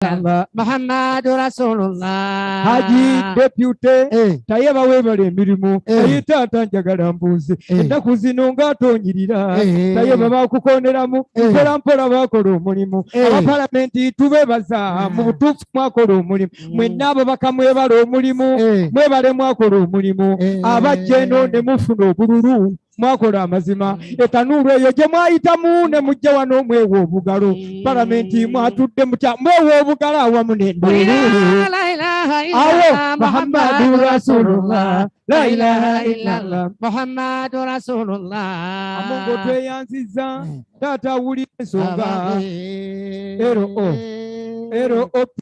Muhammad Rasulullah Haji Deputy Tayeba webale emirimu naye taata njagala mbuuze ennaku zino ng'atonyirira Tayeba bakukoneramu mpola mpola bakola omulimu abapalamenti tubebaza mu butuufu mwakola omulimu mwenna ababaka mwebala omulimu mwebale mwakola omulimu abajja eno ne mufuna obululu mwakola amazima etanuulu eyo gye mwayitamu ne mujja wano mwewa obugalo palamenti mwatudde mutya mwewa obugalo awamu n'enduulu awo Muhammadu Rasulullah la ilaha illallah Muhammadu Rasulullah amongo tweyanziza taata awulira ensonga ROP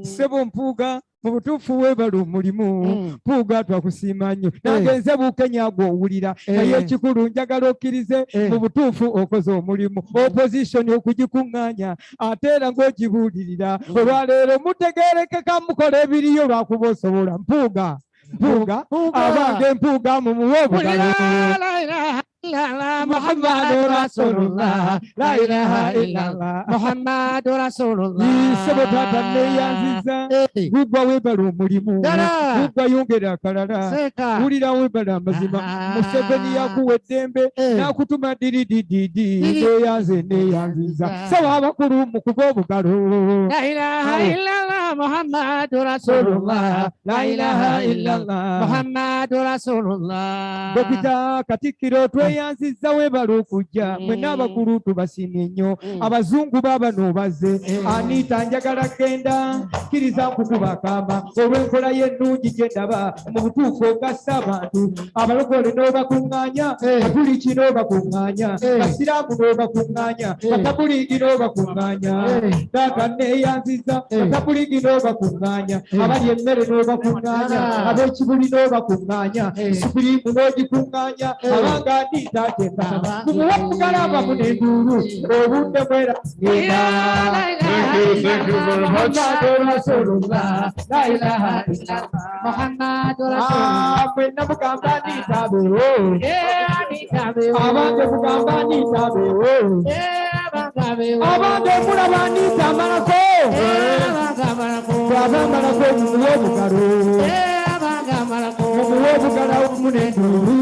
sebo mpuuga mu butuufu weebala omulimu mpuuga twakusiima nnyo nagenze Bukenya gw'owulira naye ekikulu njagala okkirize mu butuufu okoze omulimu opposition okugikuŋŋaanya ate era ng'ogibuulirira olwaleero mutegeerekeka mukola ebiriyo lwakuba osobola mpuuga abange mpuuga mumuwe obugalo Muhammadu Rasulullah la ilaha illallah Muhammadu Rasulullah sebo taata neeyanziza gugwa weebala omulimu gugwa yongera akalala wulira weebala amazima Museveni yakuwa eddembe n'akutuma diridididi neeyanziza saba abakulu mukuba obugalo la ilaha illallah Muhammadu Rasulullah la ilaha illallah Muhammadu Rasulullah Dokita Katikkiro tweyanziza weebala okujja mwenna abakulu tubasiimye nnyo abazungu baabano bazze Anita njagala genda kkiriza nkukuba akaama olw'enkola y'ennungi gye ndaba mu butuufu ogassa abantu abalokole n'obakuŋŋaanya katuliki n'obakuŋŋaanya basiraamu n'obakuŋŋaanya batabuliigi n'obakuŋŋaanya taata neeyanziza batabuliigi n'obakuŋŋaanya abali emmere n'obakuŋŋaanya ab'ekibuli n'obakuŋŋaanya sipiriimu n'ogikuŋŋaanya abanga Anita akyekasaba mumuwe okugalaba mu n'enduulu obudde mwera Thank you very much. La ilaha illallah Muhammadu Rasulullah mwenna mugamba Anita abeewo abange mugamba Anita abeewo abange mulaba Anita amalako bw'abamalako mumuwe obugalo mumuwe obugalo mu n'enduulu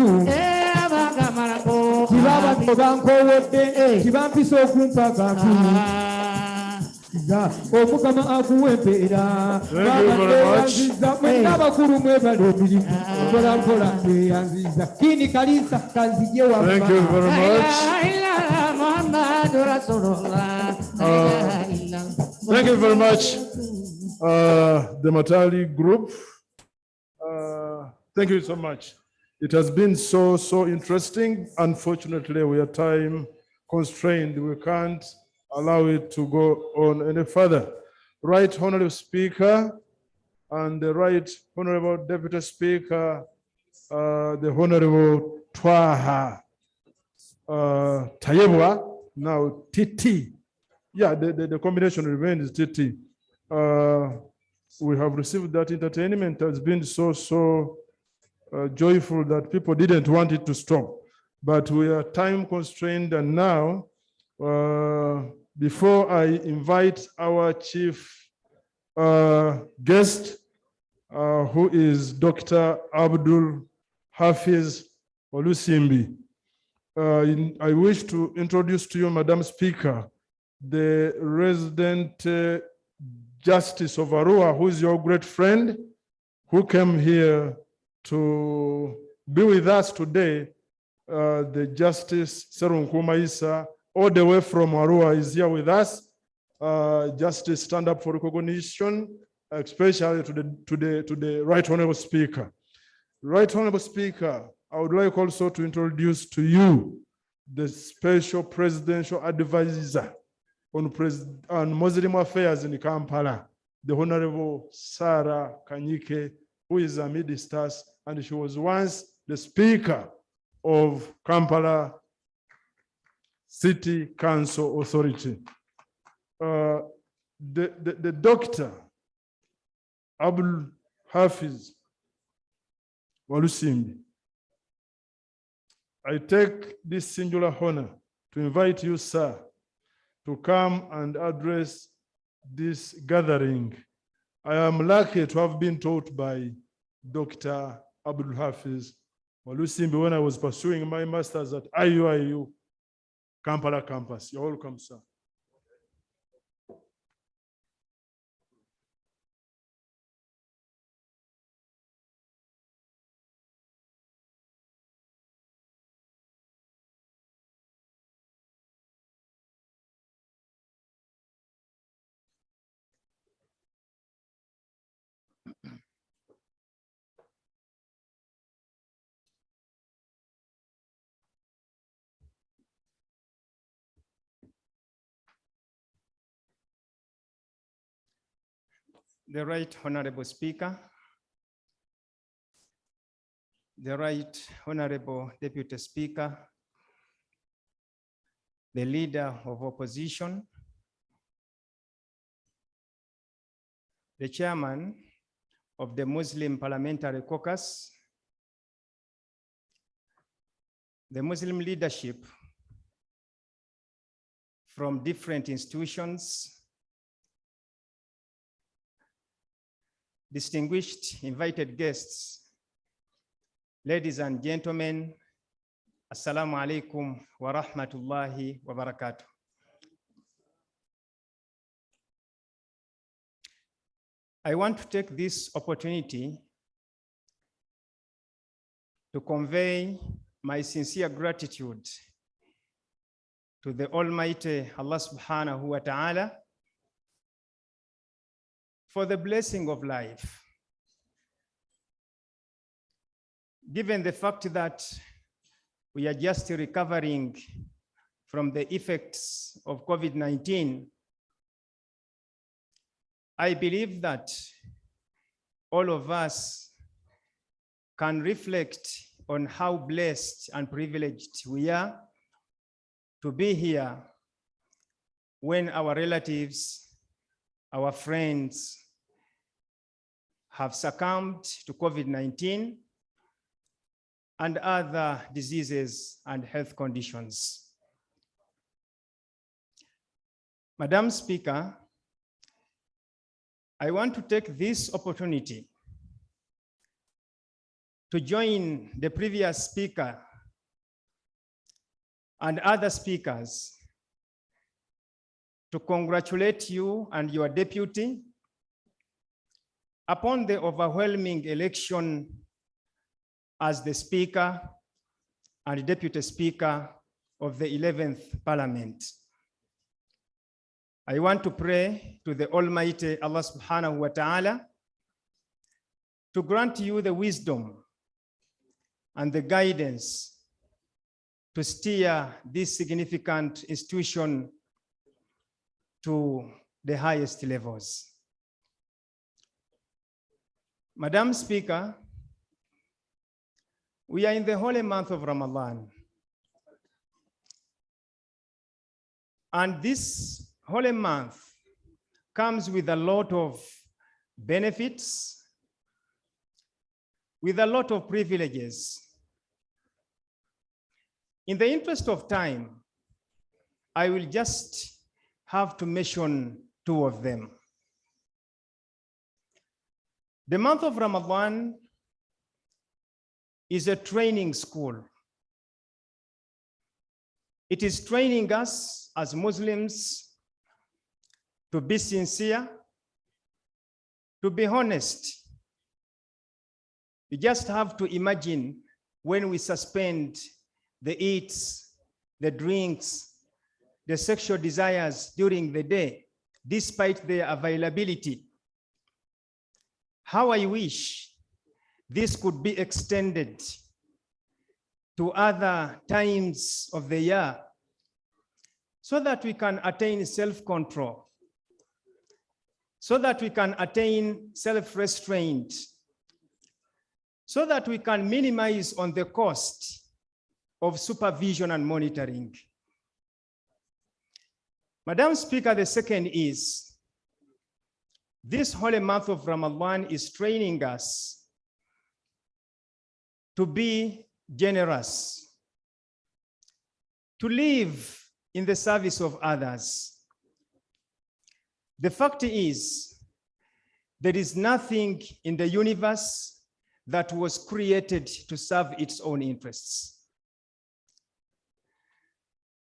kibaba bankowodde kibampisa okumpagatu omukama akuwa empeera babaneyanziza mwenna abakulu mwebala emirimu mpola mpola neyanziza kini kalisa kanzije wa Thank you very much. Muhammadu Rasulullah Thank you very much, the Matali group. Thank you so much. It has been so interesting. Unfortunately, we are time constrained. We can't allow it to go on any further. Right Honorable Speaker and the Right Honorable Deputy Speaker, the Honorable Twaha Tayebwa, now TT. Yeah, the combination remains TT. We have received that entertainment. It has been so joyful that people didn't want it to stop. But we are time constrained, and now, before I invite our chief guest, who is Dr. Abdul Hafiz Olusimbi, I wish to introduce to you, Madam Speaker, the resident Justice of Arua, who is your great friend, who came here to be with us today. The Justice Serunkuma Isa, all the way from Arua, is here with us. Justice stand up for recognition, especially to the Right Honorable Speaker. Right Honorable Speaker, I would like also to introduce to you the Special Presidential Advisor on Muslim Affairs in Kampala, the Honorable Sarah Kanyike, who is amidst us, and she was once the Speaker of Kampala City Council Authority. The Dr. Abdul Hafiz Walusimbi, I take this singular honor to invite you, sir, to come and address this gathering. I am lucky to have been taught by Dr. Abdul Hafiz Walusimbi when I was pursuing my master's at IUIU Kampala campus. You're welcome, sir. The Right Honorable Speaker, the Right Honorable Deputy Speaker, the Leader of Opposition, the Chairman of the Muslim Parliamentary Caucus, the Muslim leadership from different institutions, distinguished invited guests, ladies and gentlemen, Assalamu alaikum wa rahmatullahi wa barakatuh. I want to take this opportunity to convey my sincere gratitude to the Almighty Allah subhanahu wa ta'ala for the blessing of life. Given the fact that we are just recovering from the effects of COVID-19, I believe that all of us can reflect on how blessed and privileged we are to be here when our relatives, our friends have succumbed to COVID-19 and other diseases and health conditions. Madam Speaker, I want to take this opportunity to join the previous speaker and other speakers to congratulate you and your deputy upon the overwhelming election as the Speaker and Deputy Speaker of the 11th Parliament. I want to pray to the Almighty Allah subhanahu wa ta'ala to grant you the wisdom and the guidance to steer this significant institution to the highest levels. Madam Speaker, we are in the holy month of Ramadan. And this holy month comes with a lot of benefits, with a lot of privileges. In the interest of time, I will just have to mention two of them. The month of Ramadan is a training school. It is training us as Muslims to be sincere, to be honest. You just have to imagine when we suspend the eats, the drinks, the sexual desires during the day, despite their availability. How I wish this could be extended to other times of the year so that we can attain self-control, so that we can attain self-restraint, so that we can minimize on the cost of supervision and monitoring. Madam Speaker, the second is, this holy month of Ramadan is training us to be generous, to live in the service of others. The fact is, there is nothing in the universe that was created to serve its own interests.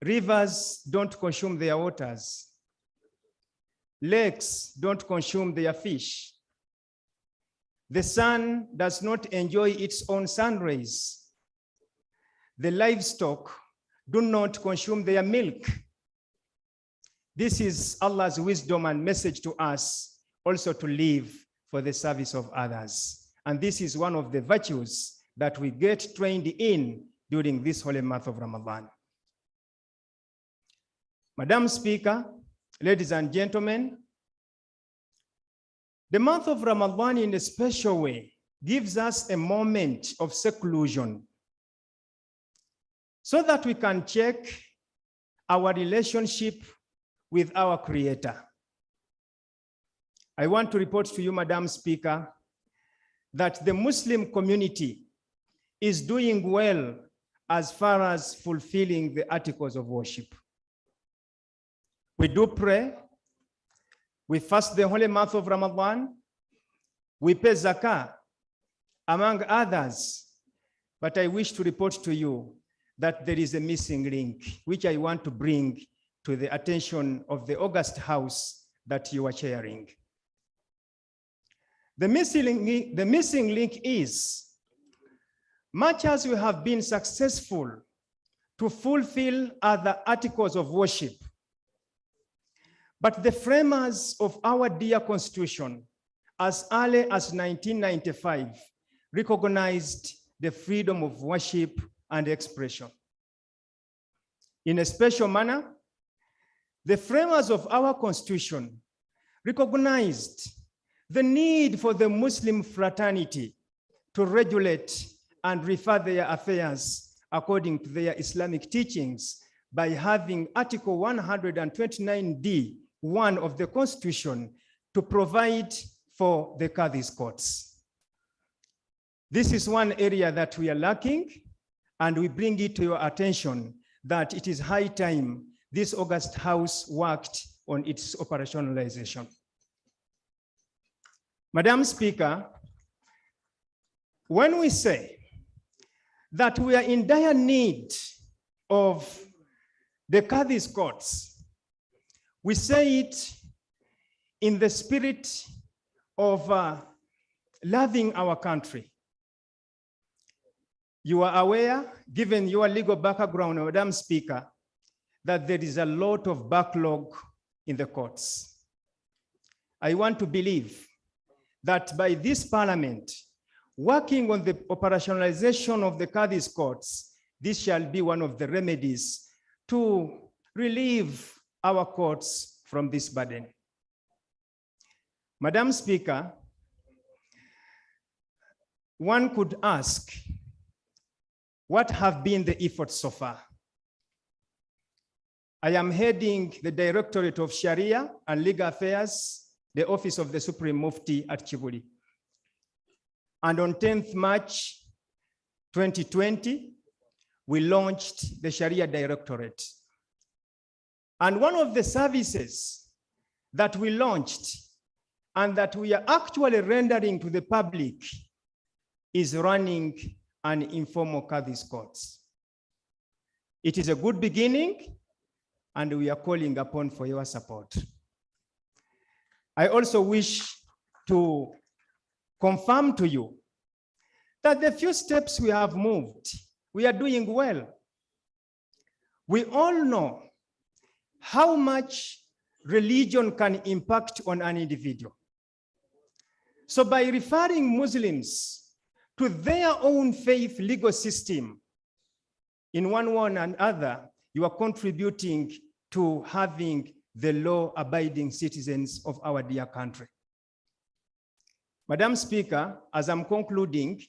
Rivers don't consume their waters. Lakes don't consume their fish. The sun does not enjoy its own sun rays. The livestock do not consume their milk. This is Allah's wisdom and message to us, also to live for the service of others. And this is one of the virtues that we get trained in during this holy month of Ramadan. Madam Speaker, ladies and gentlemen, the month of Ramadan in a special way gives us a moment of seclusion so that we can check our relationship with our Creator. I want to report to you, Madam Speaker, that the Muslim community is doing well as far as fulfilling the articles of worship. We do pray, we fast the holy month of Ramadan, we pay zakah, among others. But I wish to report to you that there is a missing link, which I want to bring to the attention of the August House that you are chairing. The missing link is, much as we have been successful to fulfill other articles of worship, but the framers of our dear Constitution, as early as 1995, recognized the freedom of worship and expression. In a special manner, the framers of our Constitution recognized the need for the Muslim fraternity to regulate and refer their affairs according to their Islamic teachings by having Article 129D, 1 of the Constitution, to provide for the Qadhi's courts. This is one area that we are lacking, and we bring it to your attention that it is high time this August House worked on its operationalization. Madam Speaker, when we say that we are in dire need of the Qadhi's courts, we say it in the spirit of loving our country. You are aware, given your legal background, Madam Speaker, that there is a lot of backlog in the courts. I want to believe that by this Parliament, working on the operationalization of the Qadhi's courts, this shall be one of the remedies to relieve our courts from this burden. Madam Speaker, one could ask, what have been the efforts so far? I am heading the Directorate of Sharia and Legal Affairs, the Office of the Supreme Mufti at Chibuli. And on 10th March 2020, we launched the Sharia Directorate. And one of the services that we launched and that we are actually rendering to the public is running an informal Qadhi's courts. It is a good beginning, and we are calling upon for your support. I also wish to confirm to you that the few steps we have moved, we are doing well. We all know how much religion can impact on an individual. So by referring Muslims to their own faith legal system, in one way or another, you are contributing to having the law-abiding citizens of our dear country. Madam Speaker, as I'm concluding,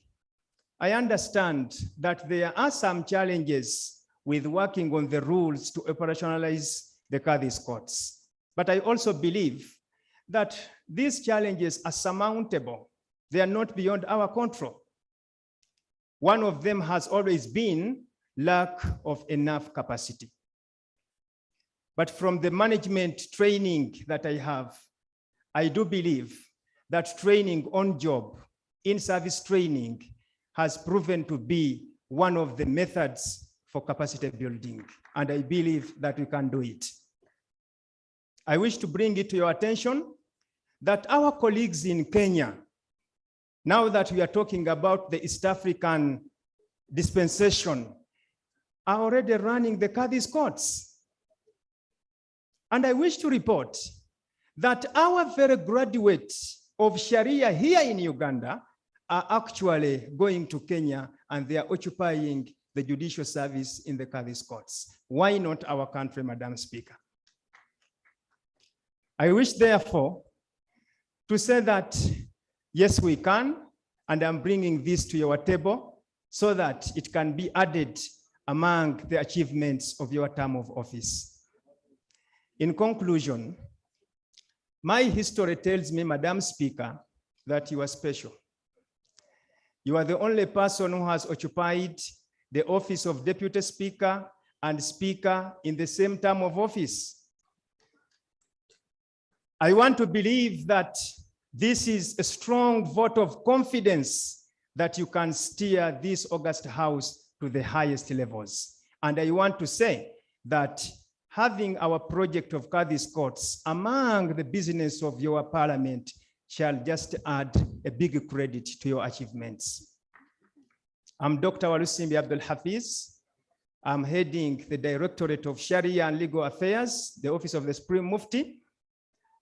I understand that there are some challenges with working on the rules to operationalize the Qadhi's courts. But I also believe that these challenges are surmountable. They are not beyond our control. One of them has always been lack of enough capacity. But from the management training that I have, I do believe that training on job, in-service training, has proven to be one of the methods for capacity building, and I believe that we can do it. I wish to bring it to your attention that our colleagues in Kenya, now that we are talking about the East African dispensation, are already running the Qadhi's courts. And I wish to report that our very graduates of Sharia here in Uganda are actually going to Kenya, and they are occupying the judicial service in the Qadhi's courts. Why not our country, Madam Speaker? I wish, therefore, to say that, yes, we can, and I'm bringing this to your table so that it can be added among the achievements of your term of office. In conclusion, my history tells me, Madam Speaker, that you are special. You are the only person who has occupied the office of Deputy Speaker and Speaker in the same term of office. I want to believe that this is a strong vote of confidence that you can steer this august house to the highest levels. And I want to say that having our project of Qadhi's courts among the business of your parliament shall just add a big credit to your achievements. I'm Dr. Walusimbi Abdul Hafiz. I'm heading the Directorate of Sharia and Legal Affairs, the Office of the Supreme Mufti.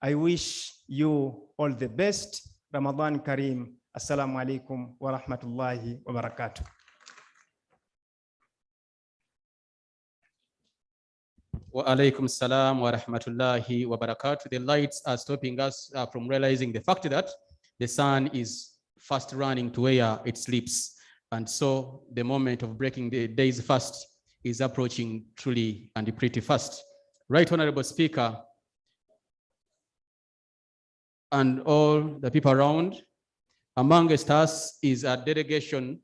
I wish you all the best. Ramadan Kareem. Assalamu alaikum wa rahmatullahi wa barakatuh. Wa alaikum salam wa rahmatullahi wa barakatuh. The lights are stopping us from realizing the fact that the sun is fast running to where it sleeps. And so the moment of breaking the day's fast is approaching truly and pretty fast. Right, Honorable Speaker, and all the people around, amongst us is a delegation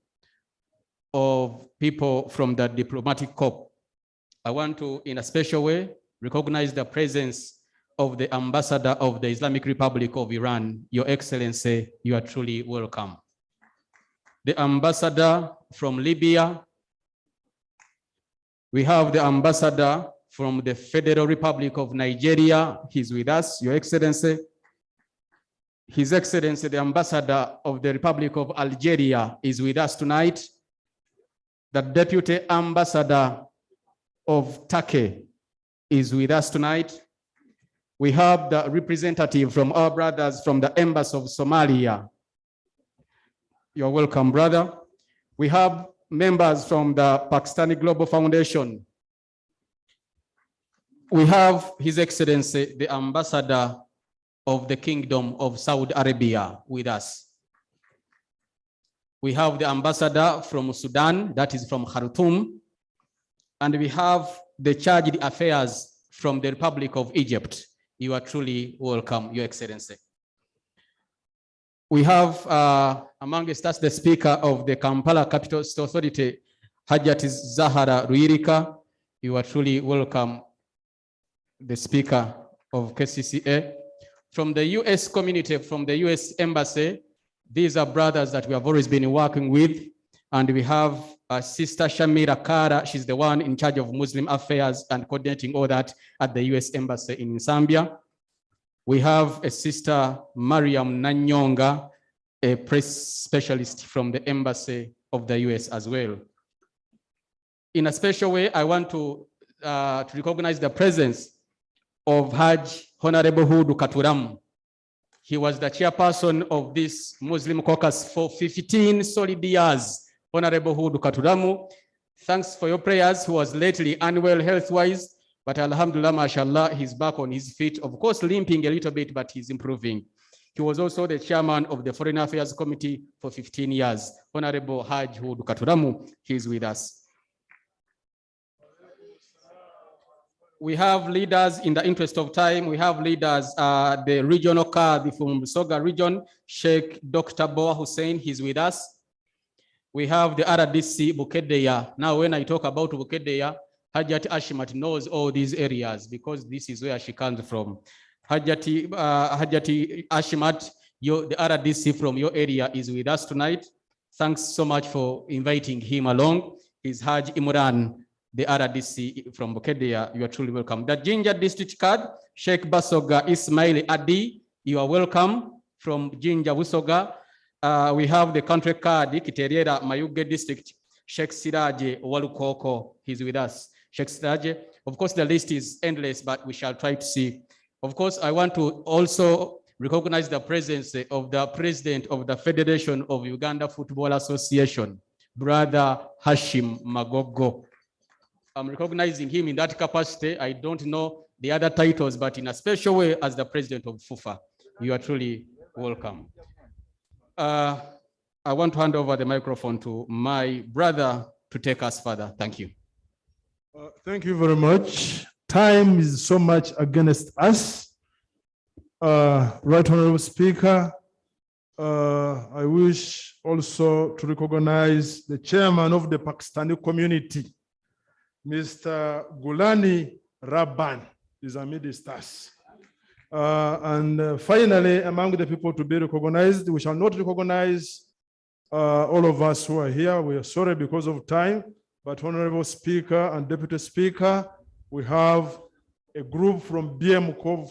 of people from the diplomatic corps. I want to, in a special way, recognize the presence of the ambassador of the Islamic Republic of Iran. Your Excellency, you are truly welcome. The ambassador from Libya. We have the ambassador from the Federal Republic of Nigeria. He's with us, Your Excellency. His Excellency, the ambassador of the Republic of Algeria, is with us tonight. The deputy ambassador of Turkey is with us tonight. We have the representative from our brothers from the Embassy of Somalia. You're welcome, brother. We have members from the Pakistani Global Foundation. We have His Excellency, the ambassador of the Kingdom of Saudi Arabia with us. We have the ambassador from Sudan, that is from Khartoum. And we have the chargé d'affaires from the Republic of Egypt. You are truly welcome, Your Excellency. We have amongst us the Speaker of the Kampala Capital Authority, Hajat Zahara Ruirika. You are truly welcome, the Speaker of KCCA. From the US community, from the US Embassy, these are brothers that we have always been working with. And we have Sister Shamira Kara. She's the one in charge of Muslim affairs and coordinating all that at the US Embassy in Zambia. We have a Sister Mariam Nanyonga, a press specialist from the Embassy of the US as well. In a special way, I want to recognize the presence of Hajj Honorable Hudu Katuram. He was the chairperson of this Muslim caucus for 15 solid years. Honorable Hudu Katuramu, thanks for your prayers. He was lately unwell health-wise, but alhamdulillah, mashallah, he's back on his feet. Of course, limping a little bit, but he's improving. He was also the chairman of the Foreign Affairs Committee for 15 years. Honorable Hajj Hudu Katuramu, he's with us. We have leaders, in the interest of time, we have leaders, the regional Qadhi from Soga region, Sheikh Dr. Boa Hussein, he's with us. We have the RDC Bukedeya. Now, when I talk about Bukedeya, Hajat Ashimat knows all these areas because this is where she comes from. Hajati Ashimat, the RDC from your area is with us tonight. Thanks so much for inviting him along. He's Haj Imran, the RDC from Bokedia. You are truly welcome. The Ginger District card, Sheikh Basoga Ismail Adi, you are welcome from Ginger Busoga. We have the country card, Kiteriera Mayuge District, Sheikh Siraje Walukoko, he's with us. Sheikh Siraje, of course, the list is endless, but we shall try to see. Of course, I want to also recognize the presence of the president of the Federation of Uganda Football Association, Brother Hashim Magogo. I'm recognizing him in that capacity. I don't know the other titles, but in a special way as the president of FUFA. You are truly welcome. I want to hand over the microphone to my brother to take us further. Thank you. Thank you very much. Time is so much against us. Right Honorable Speaker, I wish also to recognize the chairman of the Pakistani community, Mr. Gulani Rabban, is amidst us. And finally, among the people to be recognized, we shall not recognize all of us who are here. We are sorry because of time, but Honorable Speaker and Deputy Speaker, we have a group from BMK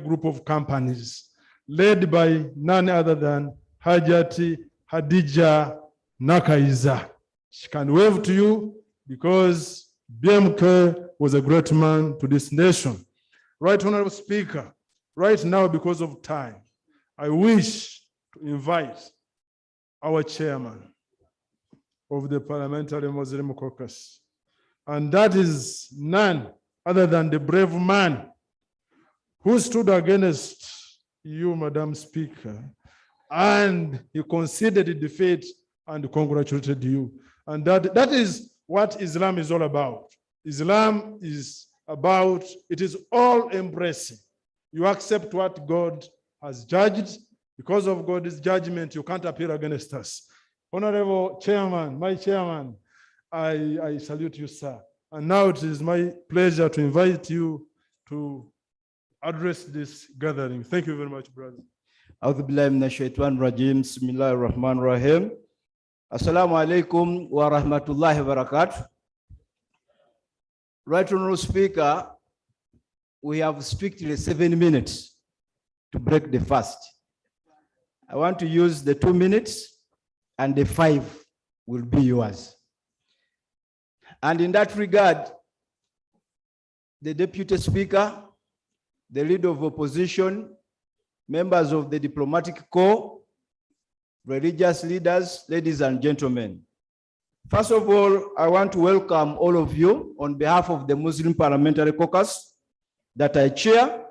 group of companies led by none other than Hajati Hadija Nakaiza. She can wave to you because BMK was a great man to this nation. Right, Honorable Speaker, right now because of time, I wish to invite our chairman of the Parliamentary Muslim Caucus, and that is none other than the brave man who stood against you, Madam Speaker, and he conceded defeat and congratulated you. And that is what Islam is all about. Islam is about, it is all embracing. You accept what God has judged. Because of God's judgment, you can't appeal against us. Honorable Chairman, my chairman, I salute you, sir. And now it is my pleasure to invite you to address this gathering. Thank you very much, brother. A'udhu billahi minash shaitanir rajim. Bismillahir rahmanir rahim. Assalamu alaikum wa rahmatullahi wa barakatuh. Right Honorable Speaker, we have strictly 7 minutes to break the fast. I want to use the 2 minutes and the 5 will be yours. And in that regard, the Deputy Speaker, the Leader of Opposition, members of the Diplomatic Corps, religious leaders, ladies and gentlemen. First of all, I want to welcome all of you on behalf of the Muslim Parliamentary Caucus that I chair.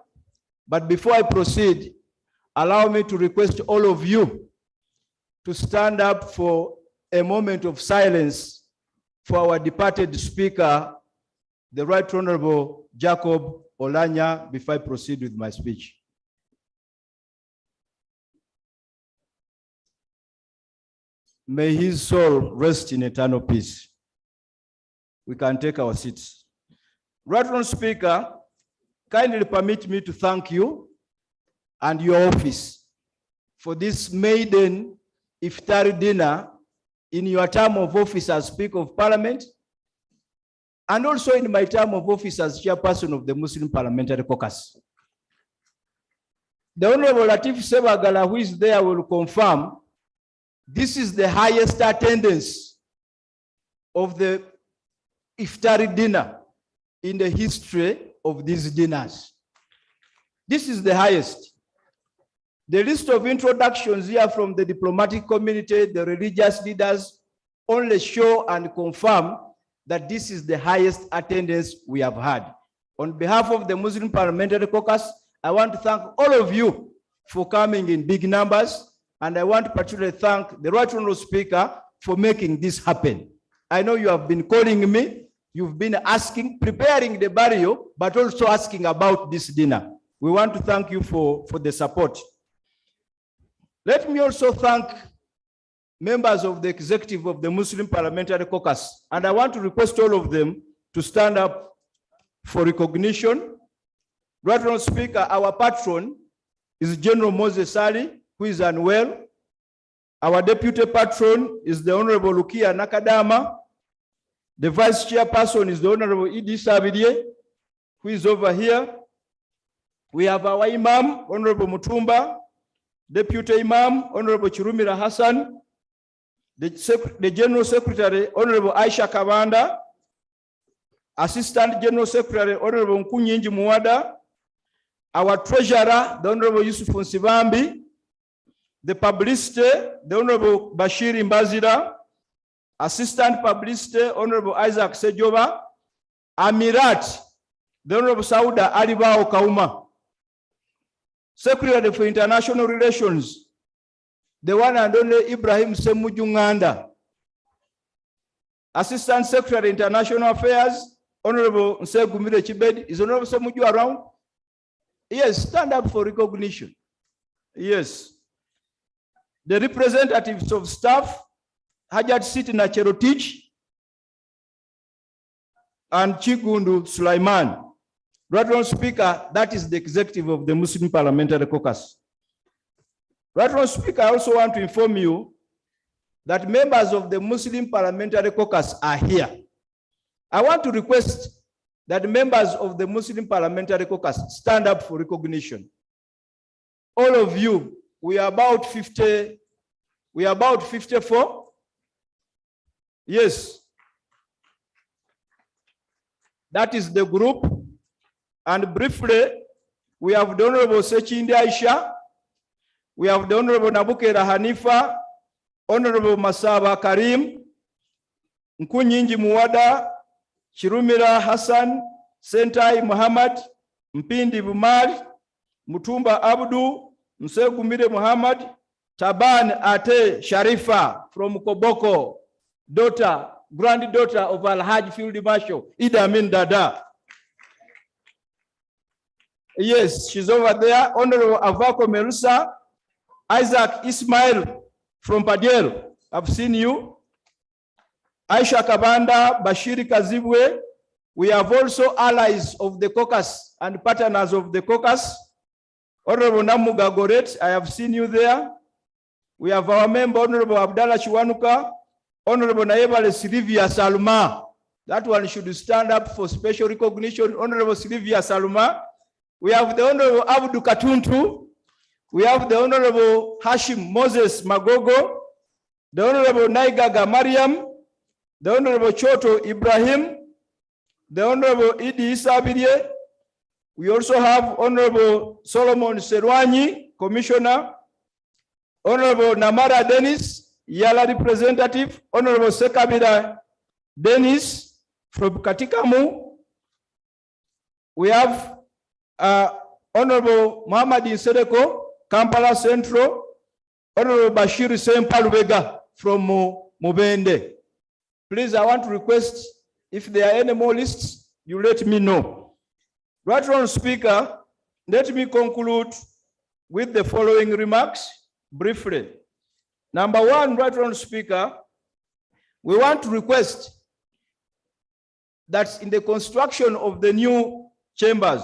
But before I proceed, allow me to request all of you to stand up for a moment of silence for our departed speaker, the Right Honorable Jacob Olanya, before I proceed with my speech. May his soul rest in eternal peace. We can take our seats. Right Honorable Speaker, kindly permit me to thank you and your office for this maiden Iftar dinner in your term of office as Speaker of Parliament, and also in my term of office as Chairperson of the Muslim Parliamentary Caucus. The Honorable Latif Sebagala, who is there, will confirm this is the highest attendance of the Iftar dinner in the history of these dinners. This is the highest. The list of introductions here from the diplomatic community, the religious leaders, only show and confirm that this is the highest attendance we have had. On behalf of the Muslim Parliamentary Caucus, I want to thank all of you for coming in big numbers, and I want to particularly thank the Right Honorable Speaker for making this happen. I know you have been calling me, you've been asking, preparing the burial, but also asking about this dinner. We want to thank you for the support. Let me also thank members of the executive of the Muslim Parliamentary Caucus, and I want to request all of them to stand up for recognition. Right Honorable Speaker, our patron is General Moses Ali, who is unwell. Our deputy patron is the Honorable Lukia Nakadama. The vice chairperson is the Honorable Idi Sabirie, who is over here. We have our Imam, Honorable Mutumba, Deputy Imam, Honorable Chirumira Hassan, the General Secretary, Honorable Aisha Kavanda, Assistant General Secretary, Honorable Nkunyinji Muwada, our Treasurer, the Honorable Yusuf Nsibambi, the Publicity, the Honorable Bashir Mbazira, Assistant Publicity, Honorable Isaac Sejoba, Amirat, the Honorable Sauda Alibao Kauma, Secretary for International Relations, the one and only Ibrahim Semujunganda, Assistant Secretary International Affairs, Honorable Nsegumire Chibedi. Is Honorable Semuju around? Yes, stand up for recognition. Yes. The representatives of staff, Hajat Sitina Cherotich and Chigundu Sulaiman. Right Honorable Speaker, that is the executive of the Muslim Parliamentary Caucus. Right Honorable Speaker, I also want to inform you that members of the Muslim Parliamentary Caucus are here. I want to request that members of the Muslim Parliamentary Caucus stand up for recognition. All of you, we are about 50, we are about 54. Yes. That is the group. And briefly, we have the Honorable Sechindi Aisha, we have the Honorable Nabukera Hanifa, Honorable Masaba Karim, Nkunyinji Muwada, Chirumira Hassan, Sentai Muhammad, Mpindi Bumari, Mutumba Abdu, Msegumire Muhammad, Taban Ate Sharifa from Koboko, granddaughter of Al-Hajj Field Marshal, Idi Amin Dada. Yes, she's over there. Honorable Avako Merusa, Isaac Ismail from Padiel, I've seen you. Aisha Kabanda, Bashiri Kazibwe. We have also allies of the caucus and partners of the caucus. Honorable Namuga Goret, I have seen you there. We have our member, Honorable Abdallah Chiwanuka, Honorable Naebale Silvia Saluma. That one should stand up for special recognition, Honorable Silvia Saluma. We have the Honorable Abdu Katuntu. We have the Honorable Hashim Moses Magogo, the Honorable Naigaga Mariam, the Honorable Choto Ibrahim, the Honorable Idi Isabirie. We also have Honorable Solomon Serwanyi, Commissioner, Honorable Namara Dennis, Yala representative, Honorable Sekabira Dennis from Katikamu. We have Honorable Muhammad Insedeko, Kampala Central, Honorable Bashir Sempalubega from Mubende. Please, I want to request, if there are any more lists, you let me know. Right Honorable Speaker, let me conclude with the following remarks briefly. Number one, Right Honorable Speaker, we want to request that in the construction of the new chambers,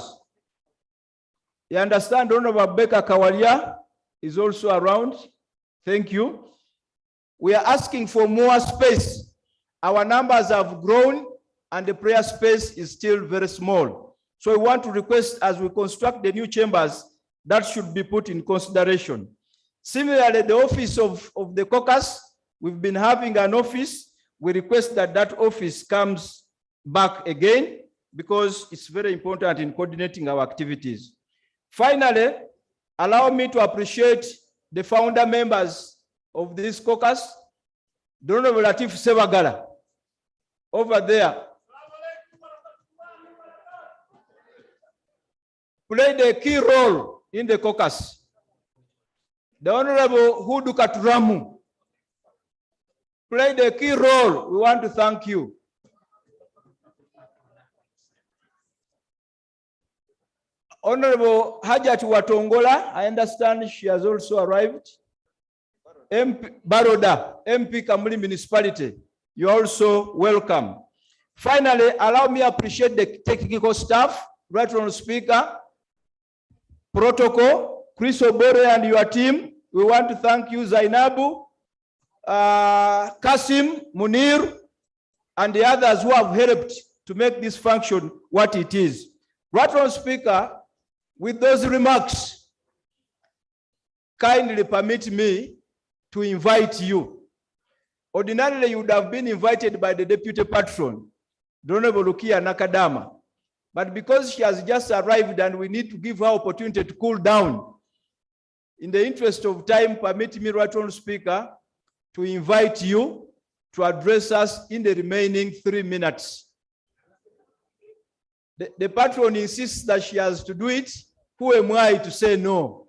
you understand Honorable Becca Kawalia is also around. Thank you. We are asking for more space. Our numbers have grown and the prayer space is still very small. So we want to request, as we construct the new chambers, that should be put in consideration. Similarly, the office of the caucus, we've been having an office. We request that that office comes back again because it's very important in coordinating our activities. Finally, allow me to appreciate the founder members of this caucus, the Honorable Latif Sebagala, over there. Played a key role in the caucus. The Honorable Hudu Katuramu played a key role. We want to thank you. Honorable Hajat Watongola, I understand she has also arrived. MP Baroda, MP Kamuli Municipality, you're also welcome. Finally, allow me to appreciate the technical staff, Right Honorable Speaker, protocol, Chris Obore and your team. We want to thank you, Zainabu, Kasim, Munir, and the others who have helped to make this function what it is. Right on, Speaker, with those remarks, kindly permit me to invite you. Ordinarily, you would have been invited by the Deputy Patron, the Honorable Rukia Nakadama. But because she has just arrived and we need to give her opportunity to cool down, in the interest of time, permit me, right on, Speaker, to invite you to address us in the remaining 3 minutes. The patron insists that she has to do it. Who am I to say no?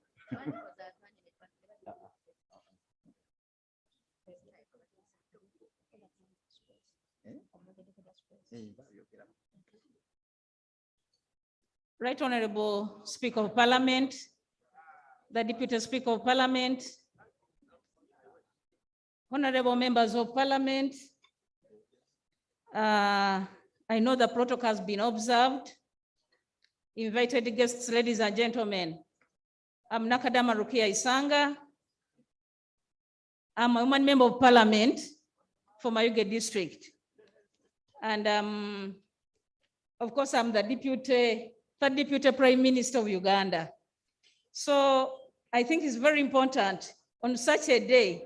Right Honorable Speaker of Parliament, the Deputy Speaker of Parliament, Honorable Members of Parliament, I know the protocol has been observed. Invited guests, ladies and gentlemen, I'm Nakadama Rukia Isanga. I'm a woman member of Parliament for Mayuge District. And of course, I'm the third Deputy Prime Minister of Uganda. So I think it's very important on such a day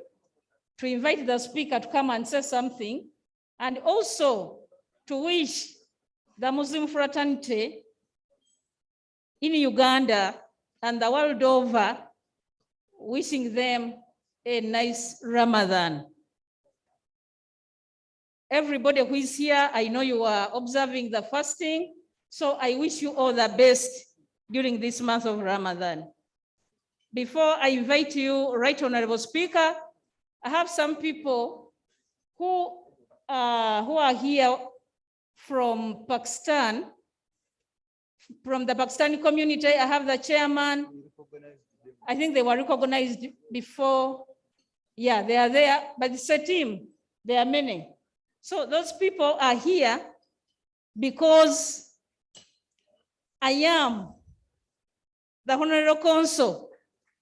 to invite the speaker to come and say something, and also to wish the Muslim fraternity in Uganda and the world over, wishing them a nice Ramadan. Everybody who is here, I know you are observing the fasting, so I wish you all the best during this month of Ramadan. Before I invite you, Right Honorable Speaker, I have some people who are here from Pakistan, from the Pakistani community. I have the chairman. I think they were recognized before. Yeah, they are there, but it's a team. There are many. So those people are here because I am the Honorary Consul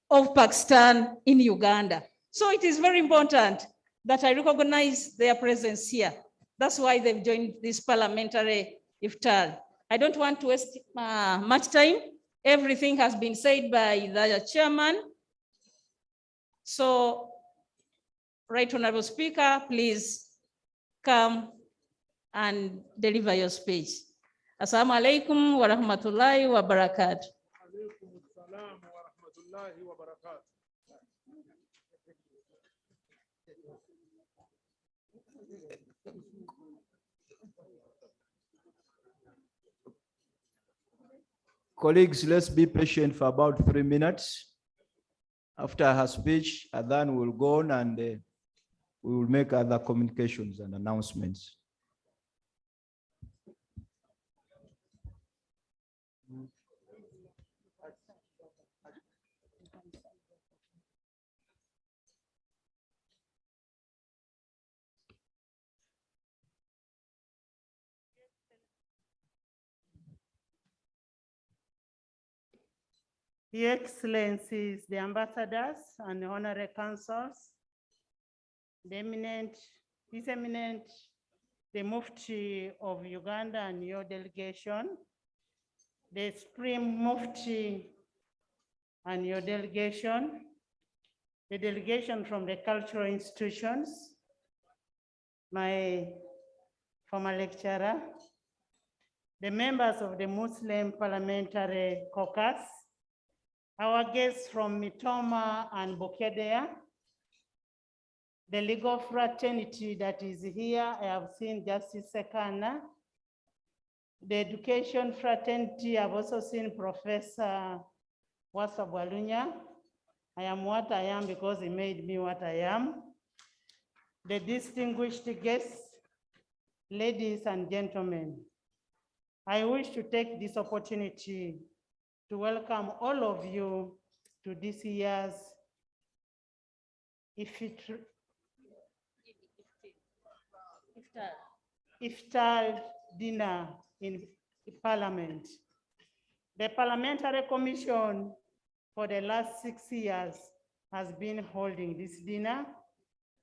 of Pakistan in Uganda. So it is very important that I recognize their presence here. That's why they've joined this parliamentary iftar. I don't want to waste much time. Everything has been said by the chairman. So, Right Honorable Speaker, please come and deliver your speech. Assalamu alaikum wa rahmatullahi wa barakatuh. Colleagues, let's be patient for about 3 minutes. After her speech, Adhan will go on and we will make other communications and announcements. Your Excellencies, the ambassadors and honorary consuls, His Eminent, the Mufti of Uganda and your delegation, the Supreme Mufti and your delegation, the delegation from the cultural institutions, my former lecturer, the members of the Muslim Parliamentary Caucus, our guests from Mitoma and Bukedea, the legal fraternity that is here, I have seen Justice Sekana. The education fraternity, I've also seen Professor Wasabwalunya. I am what I am because he made me what I am. The distinguished guests, ladies and gentlemen, I wish to take this opportunity to welcome all of you to this year's Iftar dinner in Parliament. The Parliamentary Commission for the last 6 years has been holding this dinner.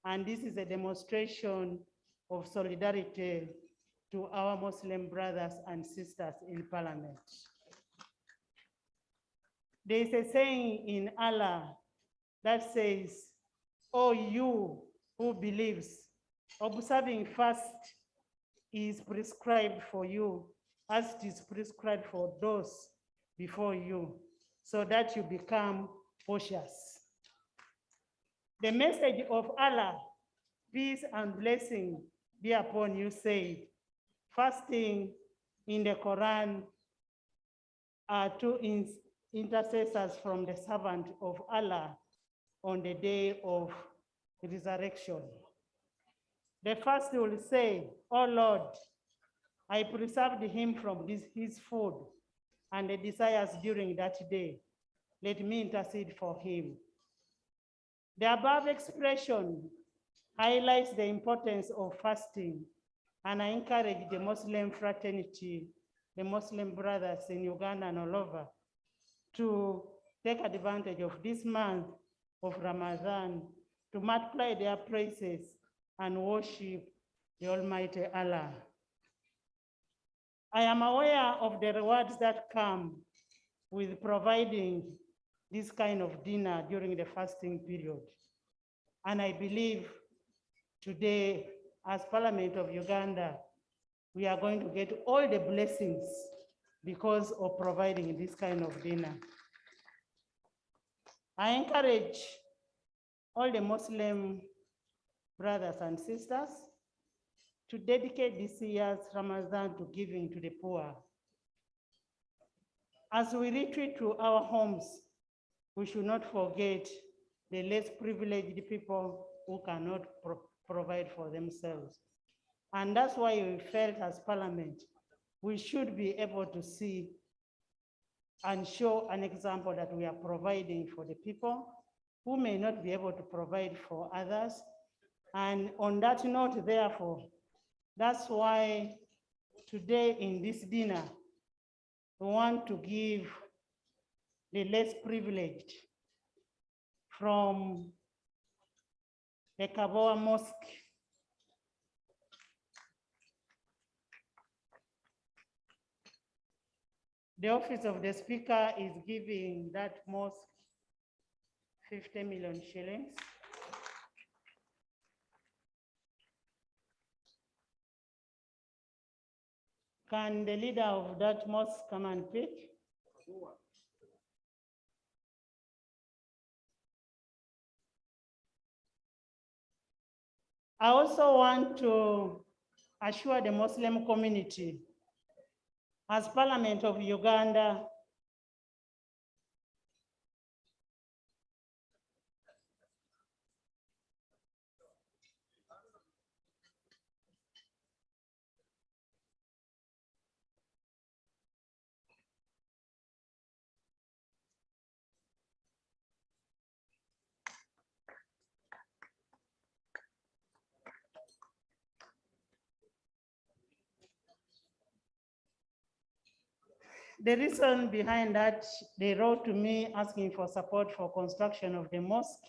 And this is a demonstration of solidarity to our Muslim brothers and sisters in Parliament. There is a saying in Allah that says, "Oh, you who believes, observing fast is prescribed for you as it is prescribed for those before you, so that you become cautious." The message of Allah, peace and blessing be upon you, said, fasting in the Quran are two intercessors from the servant of Allah on the day of resurrection. The first will say, "Oh Lord, I preserved him from his food and the desires during that day. Let me intercede for him." The above expression highlights the importance of fasting, and I encourage the Muslim fraternity, the Muslim brothers in Uganda and all over, to take advantage of this month of Ramadan to multiply their praises and worship the Almighty Allah. I am aware of the rewards that come with providing this kind of dinner during the fasting period. And I believe today, as Parliament of Uganda, we are going to get all the blessings because of providing this kind of dinner. I encourage all the Muslim brothers and sisters to dedicate this year's Ramadan to giving to the poor. As we retreat to our homes, we should not forget the less privileged people who cannot provide for themselves. And that's why we felt as Parliament, we should be able to see and show an example that we are providing for the people who may not be able to provide for others. And on that note, therefore, that's why today in this dinner, we want to give the less privileged from the Kaboa Mosque. The office of the Speaker is giving that mosque 50 million shillings. Can the leader of that mosque come and pick? I also want to assure the Muslim community, as Parliament of Uganda, the reason behind that, they wrote to me asking for support for construction of the mosque,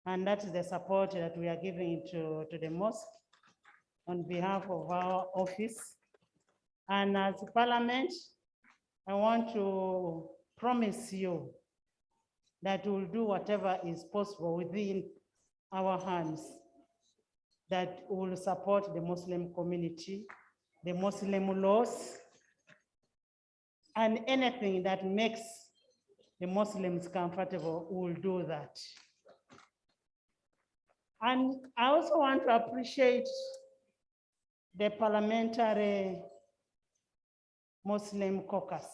and that is the support that we are giving to the mosque on behalf of our office. And as Parliament, I want to promise you that we'll do whatever is possible within our hands that will support the Muslim community, the Muslim laws, and anything that makes the Muslims comfortable, we'll do that. And I also want to appreciate the Parliamentary Muslim Caucus.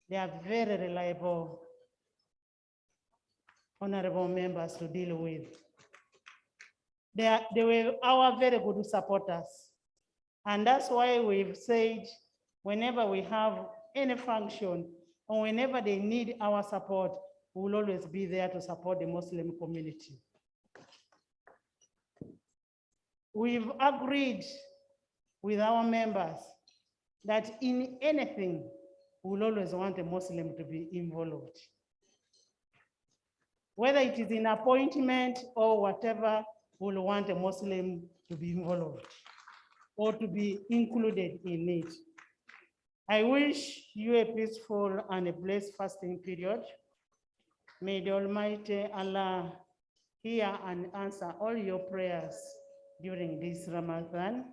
They are very reliable, honorable members to deal with. They were our very good supporters. And that's why we've said, whenever we have any function, or whenever they need our support, we will always be there to support the Muslim community. We've agreed with our members that in anything, we will always want a Muslim to be involved. whether it is in appointment or whatever, will want a Muslim to be involved or to be included in it. I wish you a peaceful and a blessed fasting period. May the Almighty Allah hear and answer all your prayers during this Ramadan.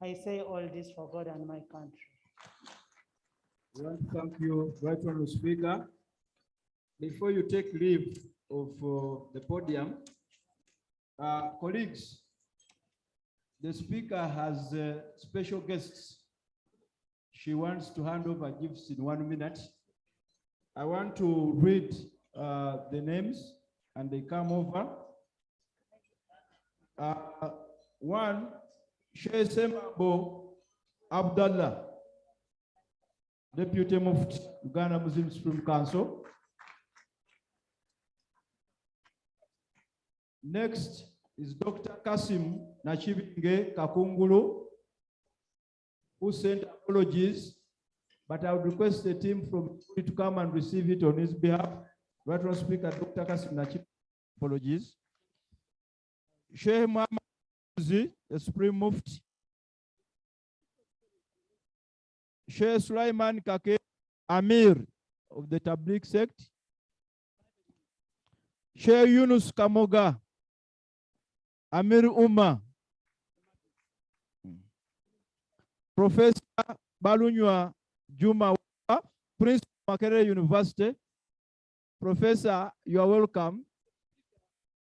I say all this for God and my country. We want to thank you, Right Honorable Speaker. Before you take leave of the podium, colleagues, the Speaker has special guests. She wants to hand over gifts in 1 minute. I want to read the names and they come over. One, Sheikh Semabo Abdallah, Deputy Mufti, Uganda Muslim Supreme Council. Next is Dr. Kasim Nachibinge Kakungulu, who sent apologies, but I would request the team from to come and receive it on his behalf. Right Honorable Speaker, Dr. Kasim Nachibinge, apologies. Sheikh Muhammad, the Supreme Mufti. Sheikh Sulaiman Kake Amir of the Tabligh sect. Sheikh Yunus Kamoga Amir Umma. Professor Balunywa Juma, Prince of Makerere University. Professor, you are welcome.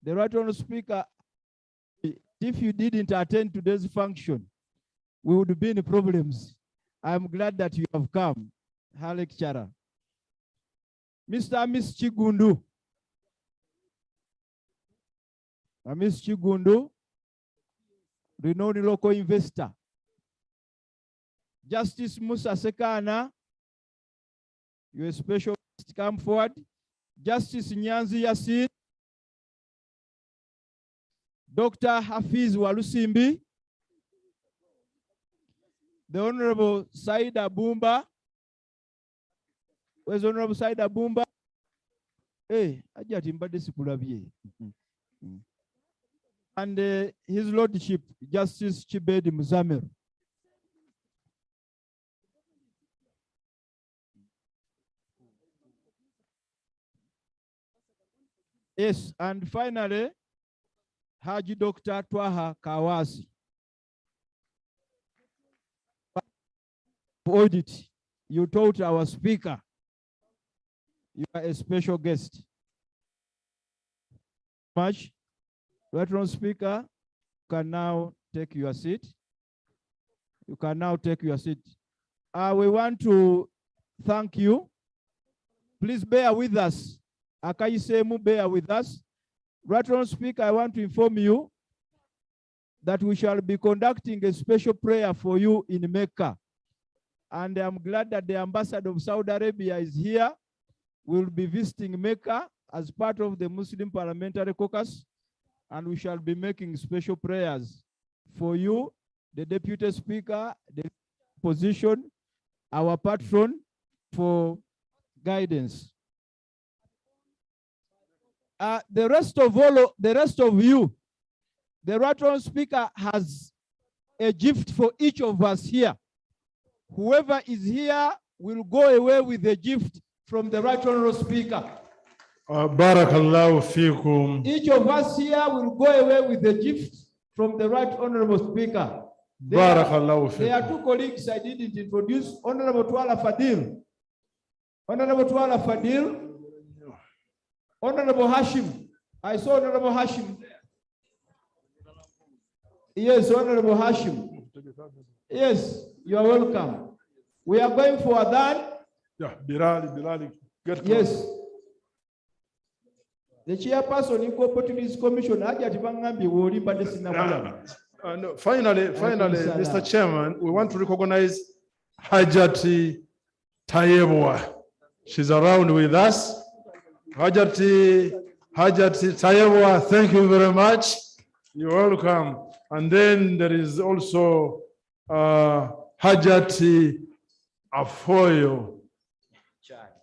The Right Honorable Speaker, if you didn't attend today's function, we would be in problems. I'm glad that you have come, Herr Lecturer. Mr. and Miss Chigundu. Miss Chigundu, renowned local investor. Justice Musa Sekana, you're a special guest, come forward. Justice Nyanzi Yasin. Dr. Hafiz Walusimbi. The Honorable Saida Bumba. Where's Honorable Saida Bumba? Hey, Ajatimba Desikulabi. And His Lordship, Justice Chibedi Muzamir. Yes, and finally, Haji Dr. Twaha Kawasi. Audit, you told our speaker, you are a special guest. Much. Right Honorable Speaker, you can now take your seat. You can now take your seat. We want to thank you. Please bear with us. Akaisemu, bear with us. Right Honorable Speaker, I want to inform you that we shall be conducting a special prayer for you in Mecca. And I'm glad that the ambassador of Saudi Arabia is here. We'll be visiting Mecca as part of the Muslim Parliamentary Caucus, and we shall be making special prayers for you, the Deputy Speaker, the opposition, our patron, for guidance. The rest of you, the Right Honorable Speaker has a gift for each of us here. Whoever is here will go away with a gift from the Right Honorable Speaker. Barakallahu fikum. Each of us here will go away with a gift from the Right Honorable Speaker. Barakallahu fikum. There are two colleagues I didn't introduce. Honorable Twala Fadil. Honorable Twala Fadil. Honorable Hashim. I saw Honorable Hashim. Yes, Honorable Hashim. Yes, you are welcome. We are going for Adhan. Yeah, Bilali. Yes. The chairperson in Opportunities Commission, Finally, Mr. Chairman, we want to recognize Hajati Tayebwa. She's around with us. Hajati Tayebwa, thank you very much. You're welcome. And then there is also Hajati Afoyo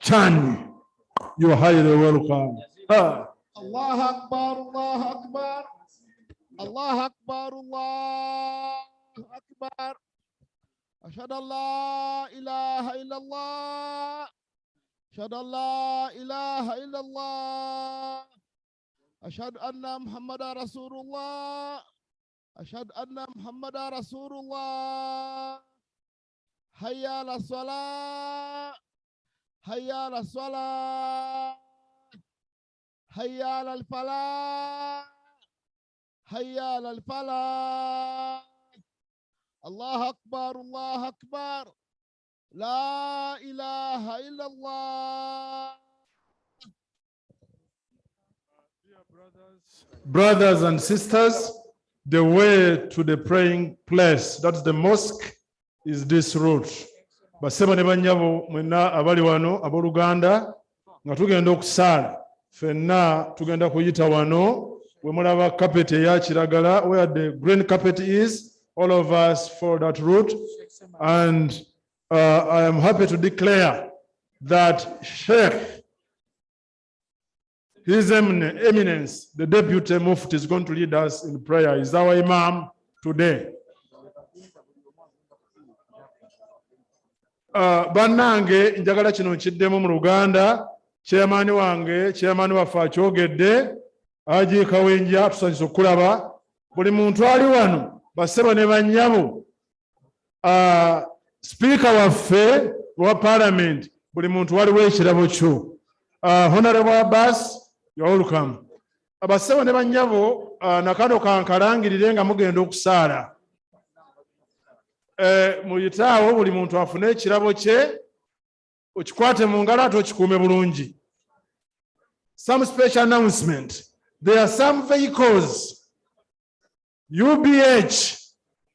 Chani. You are highly welcome. الله أكبر الله أكبر الله أكبر الله أكبر أشهد أن لا إله إلا الله أشهد أن لا إله إلا الله أشهد أن محمد رسول الله أشهد أن محمد رسول الله حي على الصلاة حي على الصلاة حي على الفلاح حي على الفلاح الله أكبر الله أكبر لا إله إلا الله. Brothers and sisters, the way to the praying place, that's the mosque, is this route. Baseba ne banyabo mwena abali wano aboluganda nga tugenda okusaala fenna tugenda kuyita wano we mulaba carpet ya kiragala where the green carpet is. All of us for that route, and I am happy to declare that Sheikh, His Eminence, the Deputy Mufti, is going to lead us in prayer. Is our Imam today. Bannange njagala kino nkiddemu mu Luganda, chairman wange, chairman waffe akyogedde, Haji Kawenja tusanyusa okulaba, buli muntu ali wano, baseba ne bannyabo, speaker waffe wa parliament, buli muntu waliwo ekirabo kyo. Honorable Abbas, you are welcome. Abaseba ne bannyabo, nakano kankalangirire nga mugenda okusaala. Muyitaawo buli muntu afune ekirabo kye, okikwate mu ngalo ate okikuume bulungi. Some special announcement. There are some vehicles, UBH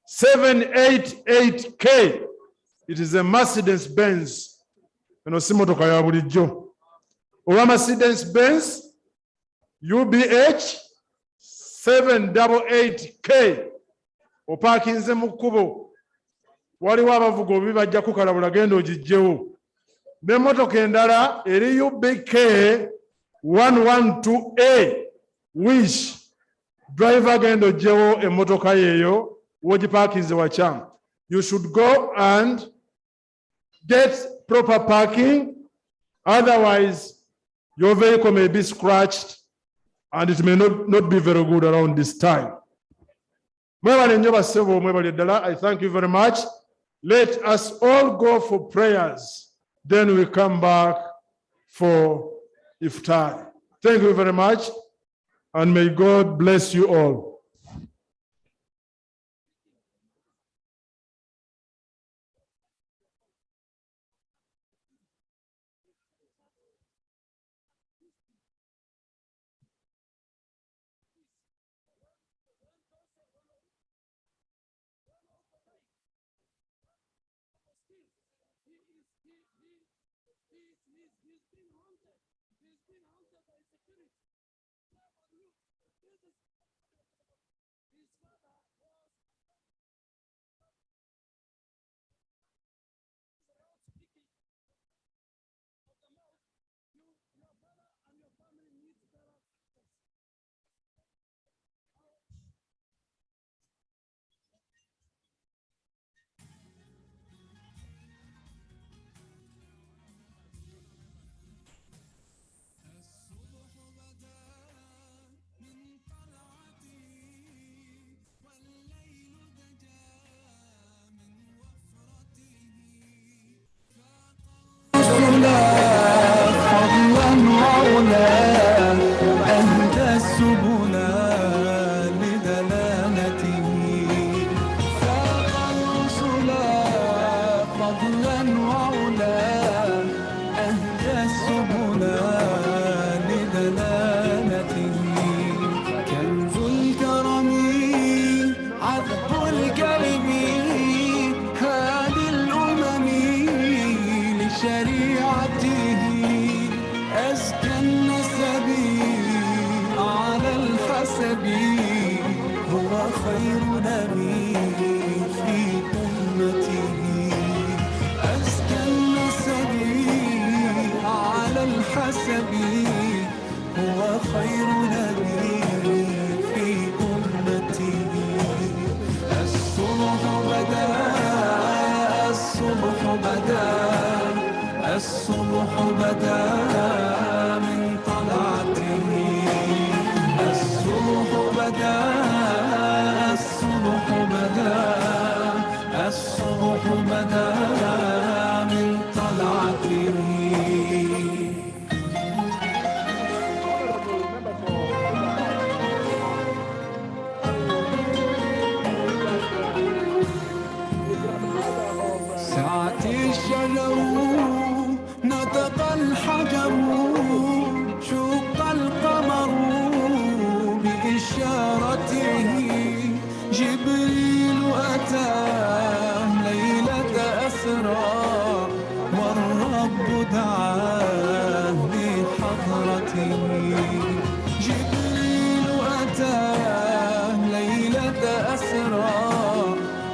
788K. It is a Mercedes Benz. Eno si motoka ya bulijjo. Owa Mercedes Benz UBH 788K. Opakinze mu kkubo. Waliwo abavuga obubi bajja kukalabula genda ogijjewo. Ne motoka endala eri UBK 112A. Which driver genda ogjewo emmotoka yeeyo wogiparkinze wakyama. You should go and get proper parking, otherwise your vehicle may be scratched and it may not be very good around this time. I thank you very much. Let us all go for prayers, then we come back for Iftar. Thank you very much, and may God bless you all. حسن السبيل هو خير نبي في أمتي. الصبح بدا الصبح بدا الصبح بدا من طلعته. الصبح بدا الصبح بدا الصبح بدا من طلعته. ساعة الشجر نطق الحجر شق القمر بإشارته. جبريل أتى ليلة أسرى والرب دعاه لحضرته. جبريل أتى ليلة أسرى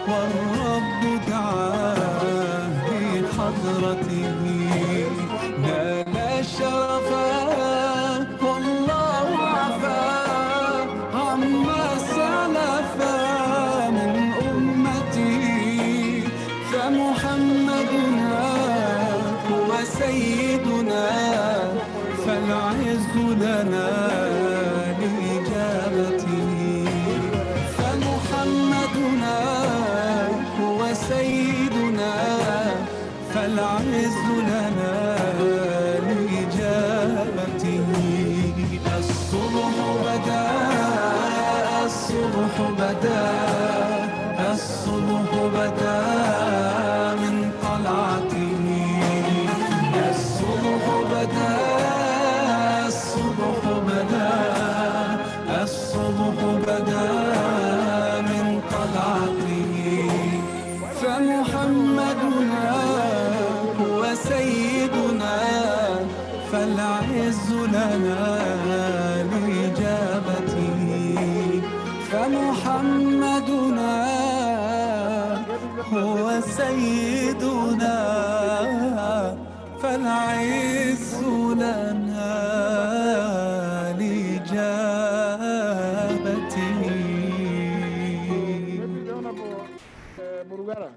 والرب دعاه لحضرته. نال الشرفا والله عفا عما سلفا من أمتي. فمحمدنا هو سيدنا فالعز لنا لإجابته. فمحمدنا هو سيدنا فالعز لنا لإجابته. الصبح بدا الصبح بدا الصبح بدا من طلعته. الصبح بدا الصبح بدا الصبح بدا من طلعته. فمحمدنا هو سيدنا فالعز لنا لإجابته. فمحمدنا هو سيدنا فالعز لنا لإجابته. Murugara,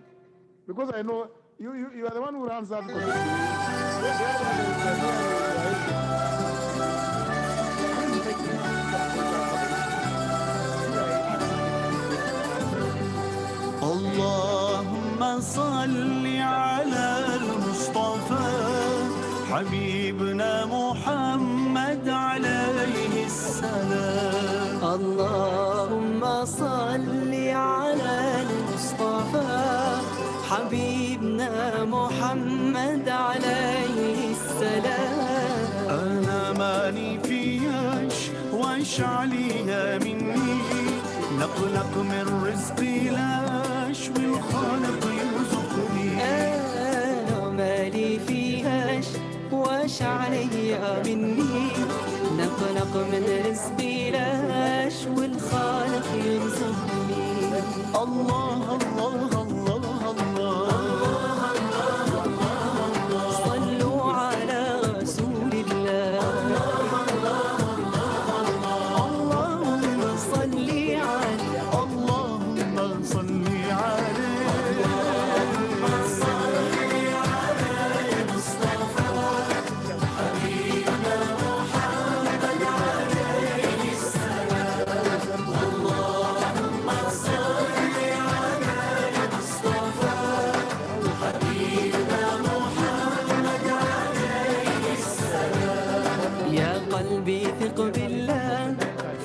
because I know you are the one who runs that. اللهم صل على المصطفى حبيبنا محمد عليه السلام. اللهم صل على المصطفى حبيبنا محمد عليه السلام. أنا ماني فياش واش عليها مني نقلق من رزقي لاش والخالق يرزقني. أنا مالي فيهاش واش عليا مني نقلق من رزقي لاش والخالق يرزقني. الله الله الله الله صلوا على رسول الله. اللهم صل عليه اللهم صل عليه. اللهم صل على المصطفى حبيبنا محمد عليه السلام. اللهم صل على المصطفى حبيبنا محمد عليه السلام. يا قلبي ثق بالله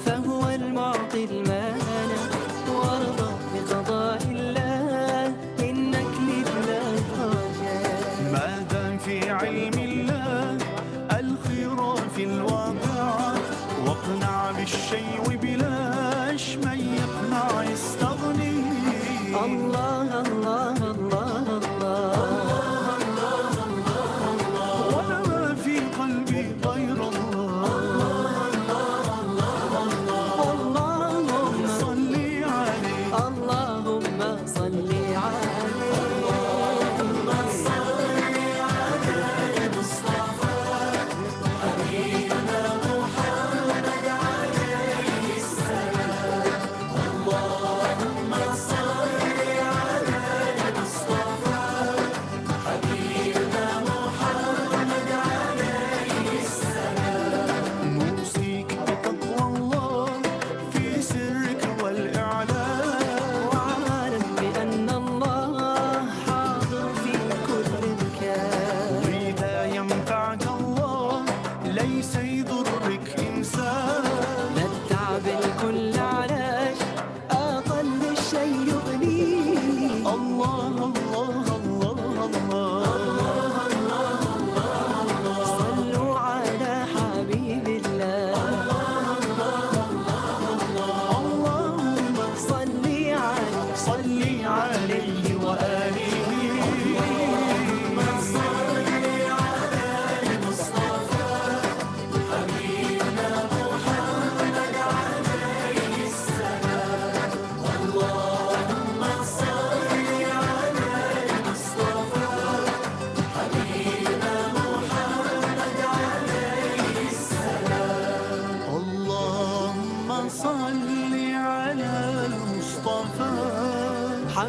فهو المعطي المانع وارضى بقضاء الله إنك لله رجاء. ما دام في علم الله الخير في الواقع واقنع بالشيء بلاش من يقنع يستغني. الله الله الله الله ولا ما في قلبي غير الله.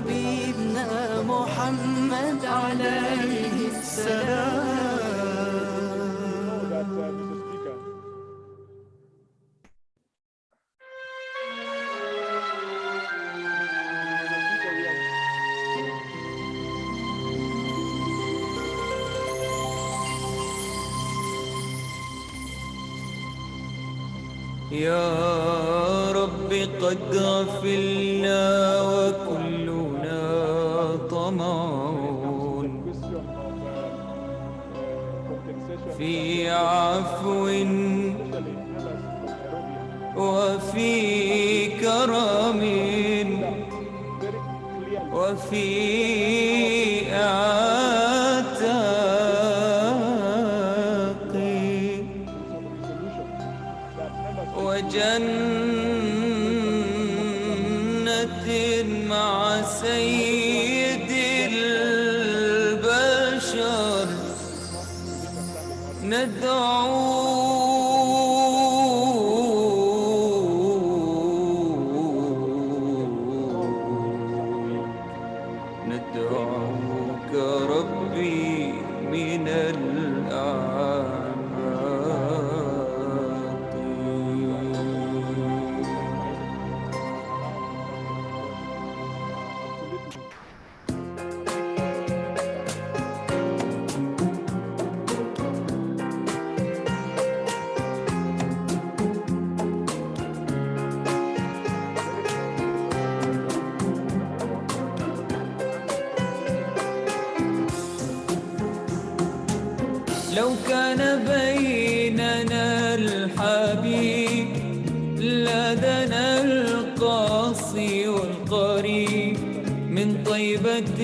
حبيبنا محمد عليه السلام. يا رب قد غفلنا وكلنا طمع في عفو وفي كرم وفي عتاق وجنة مع سيد البشر ندعوك ربي من الأعماق. لو كان بيننا الحبيب لدنا القاصي والقريب من طيبة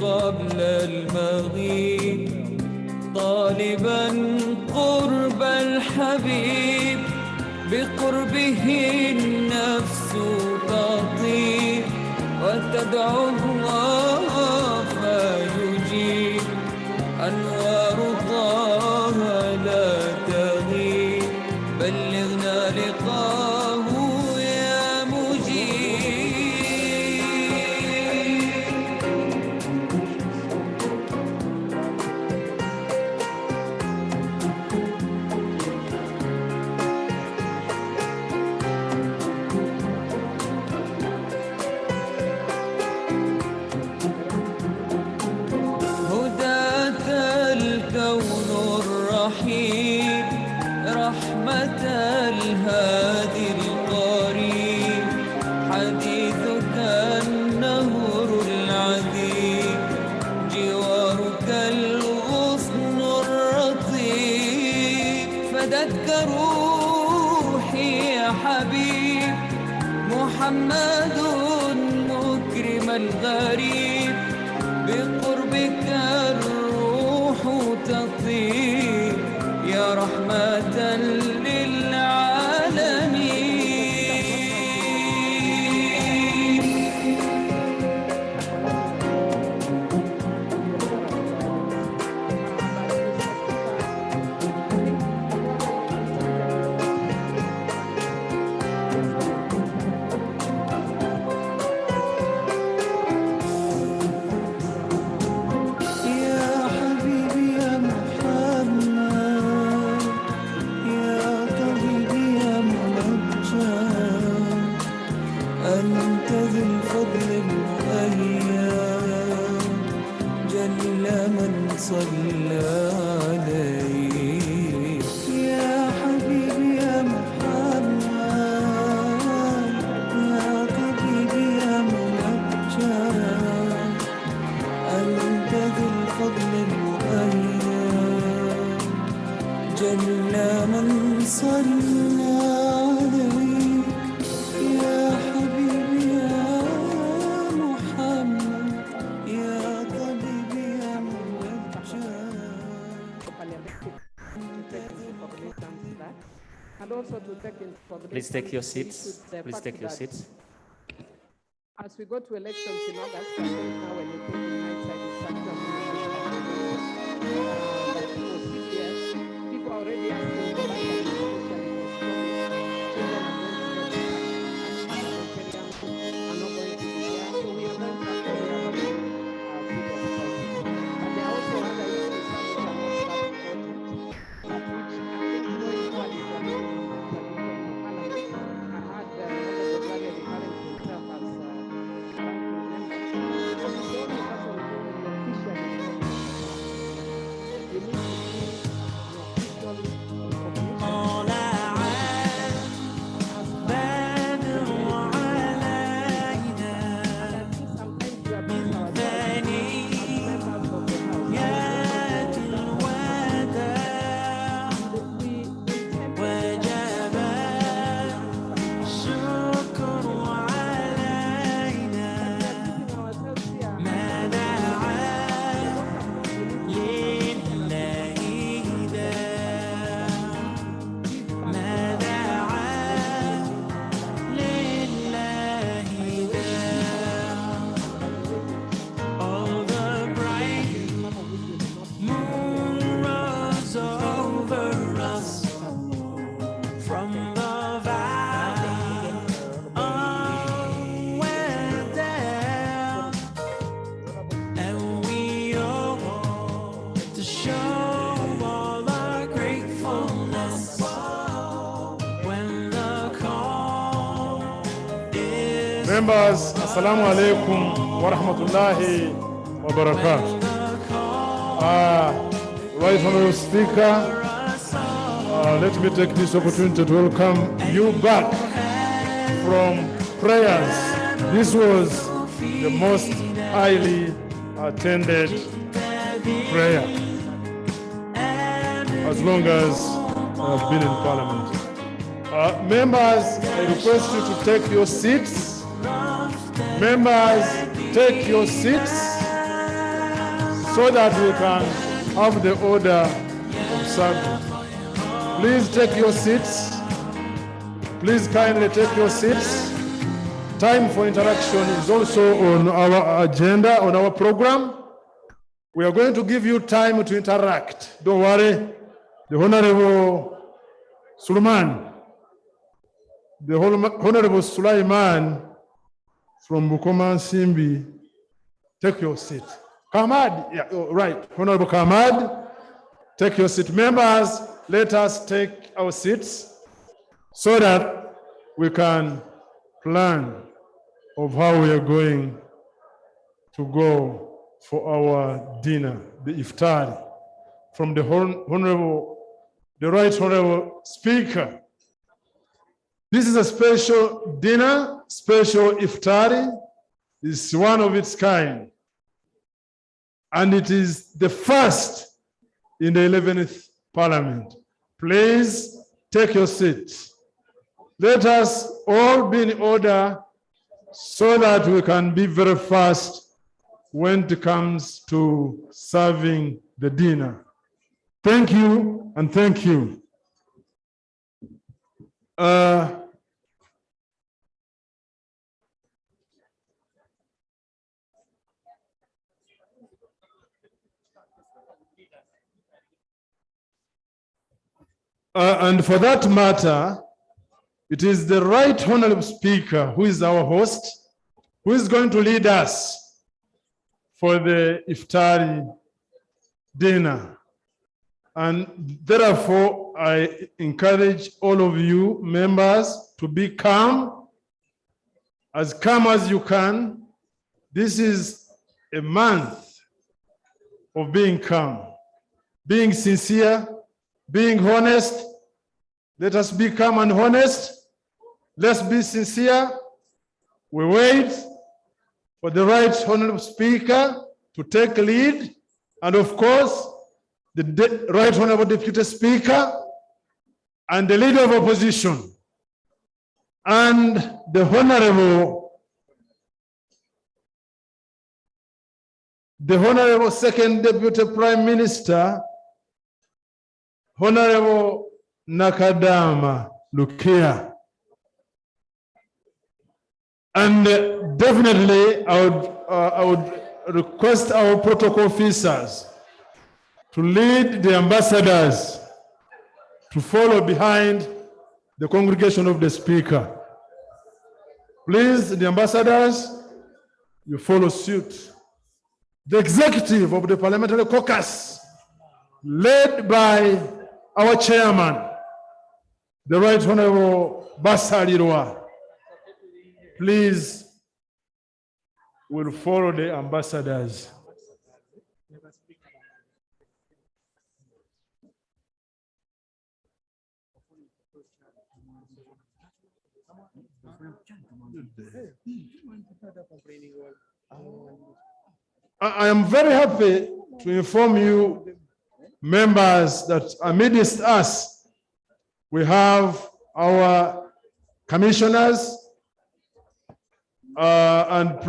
قبل المغيب طالبا قرب الحبيب بقربه النفس تطيب وتدعو الله فيجيب أنوار طه لا تغيب بلغنا لقاه يا مجيب. هداك الكون الرحيم رحمة الهادي القريب حديثك النهر العذيب جوارك الغصن الرطيب فدك روحي يا حبيب محمد مكرم الغريب بقربك الروح تطيب يا رحمة للعالمين. يا حبيبي يا محمد يا طبيبي يا ممجد أنت ذو الفضل المؤيد جل من صلى عليك. يا حبيبي يا محمد يا طبيبي يا ممجد أنت ذو الفضل المؤيد جل من صلى عليك. يا حبيبي يا محمد يا طبيبي يا ممجد. And also to take in for the Please take your seats. Please take your seats. As we go to elections in August, I think now when you take the hindsight, it's actually for CPS, people are already asking for that children are going to get are not going to be here. So we are going to Members, Assalamu alaikum wa rahmatullahi wa barakatuh. Right Honorable Speaker, let me take this opportunity to welcome you back from prayers. This was the most highly attended prayer as long as I've been in Parliament. Members, I request you to take your seats. Members, take your seats so that we can have the order of service. Please take your seats. Please kindly take your seats. Time for interaction is also on our agenda, on our program. We are going to give you time to interact. Don't worry. The Honorable Sulaiman, the Honorable Sulaiman from Bukoma Simbi, take your seat. Kamad, yeah, right. Honorable Kamad, take your seat. Members, let us take our seats so that we can plan of how we are going to go for our dinner, the Iftar, from the Right Honorable Speaker. This is a special dinner, special Iftar. It's one of its kind. And it is the first in the 11th Parliament. Please take your seats. Let us all be in order so that we can be very fast when it comes to serving the dinner. Thank you and thank you. And for that matter, it is the Right Honorable Speaker who is our host, who is going to lead us for the Iftari dinner. And therefore, I encourage all of you members to be calm as you can. This is a month of being calm, being sincere, being honest. Let us be calm and honest. Let's be sincere. We wait for the Right Honorable Speaker to take lead, and of course, the Right Honorable Deputy Speaker and the Leader of Opposition and the Honorable Second Deputy Prime Minister, Honorable Nakadama Lukia. And definitely, I would request our protocol officers to lead the ambassadors to follow behind the congregation of the Speaker. Please, the ambassadors, you follow suit. The executive of the Parliamentary Caucus, led by our chairman, the Right Honorable Basalirwa, please will follow the ambassadors. I am very happy to inform you, members, that amidst us, we have our commissioners and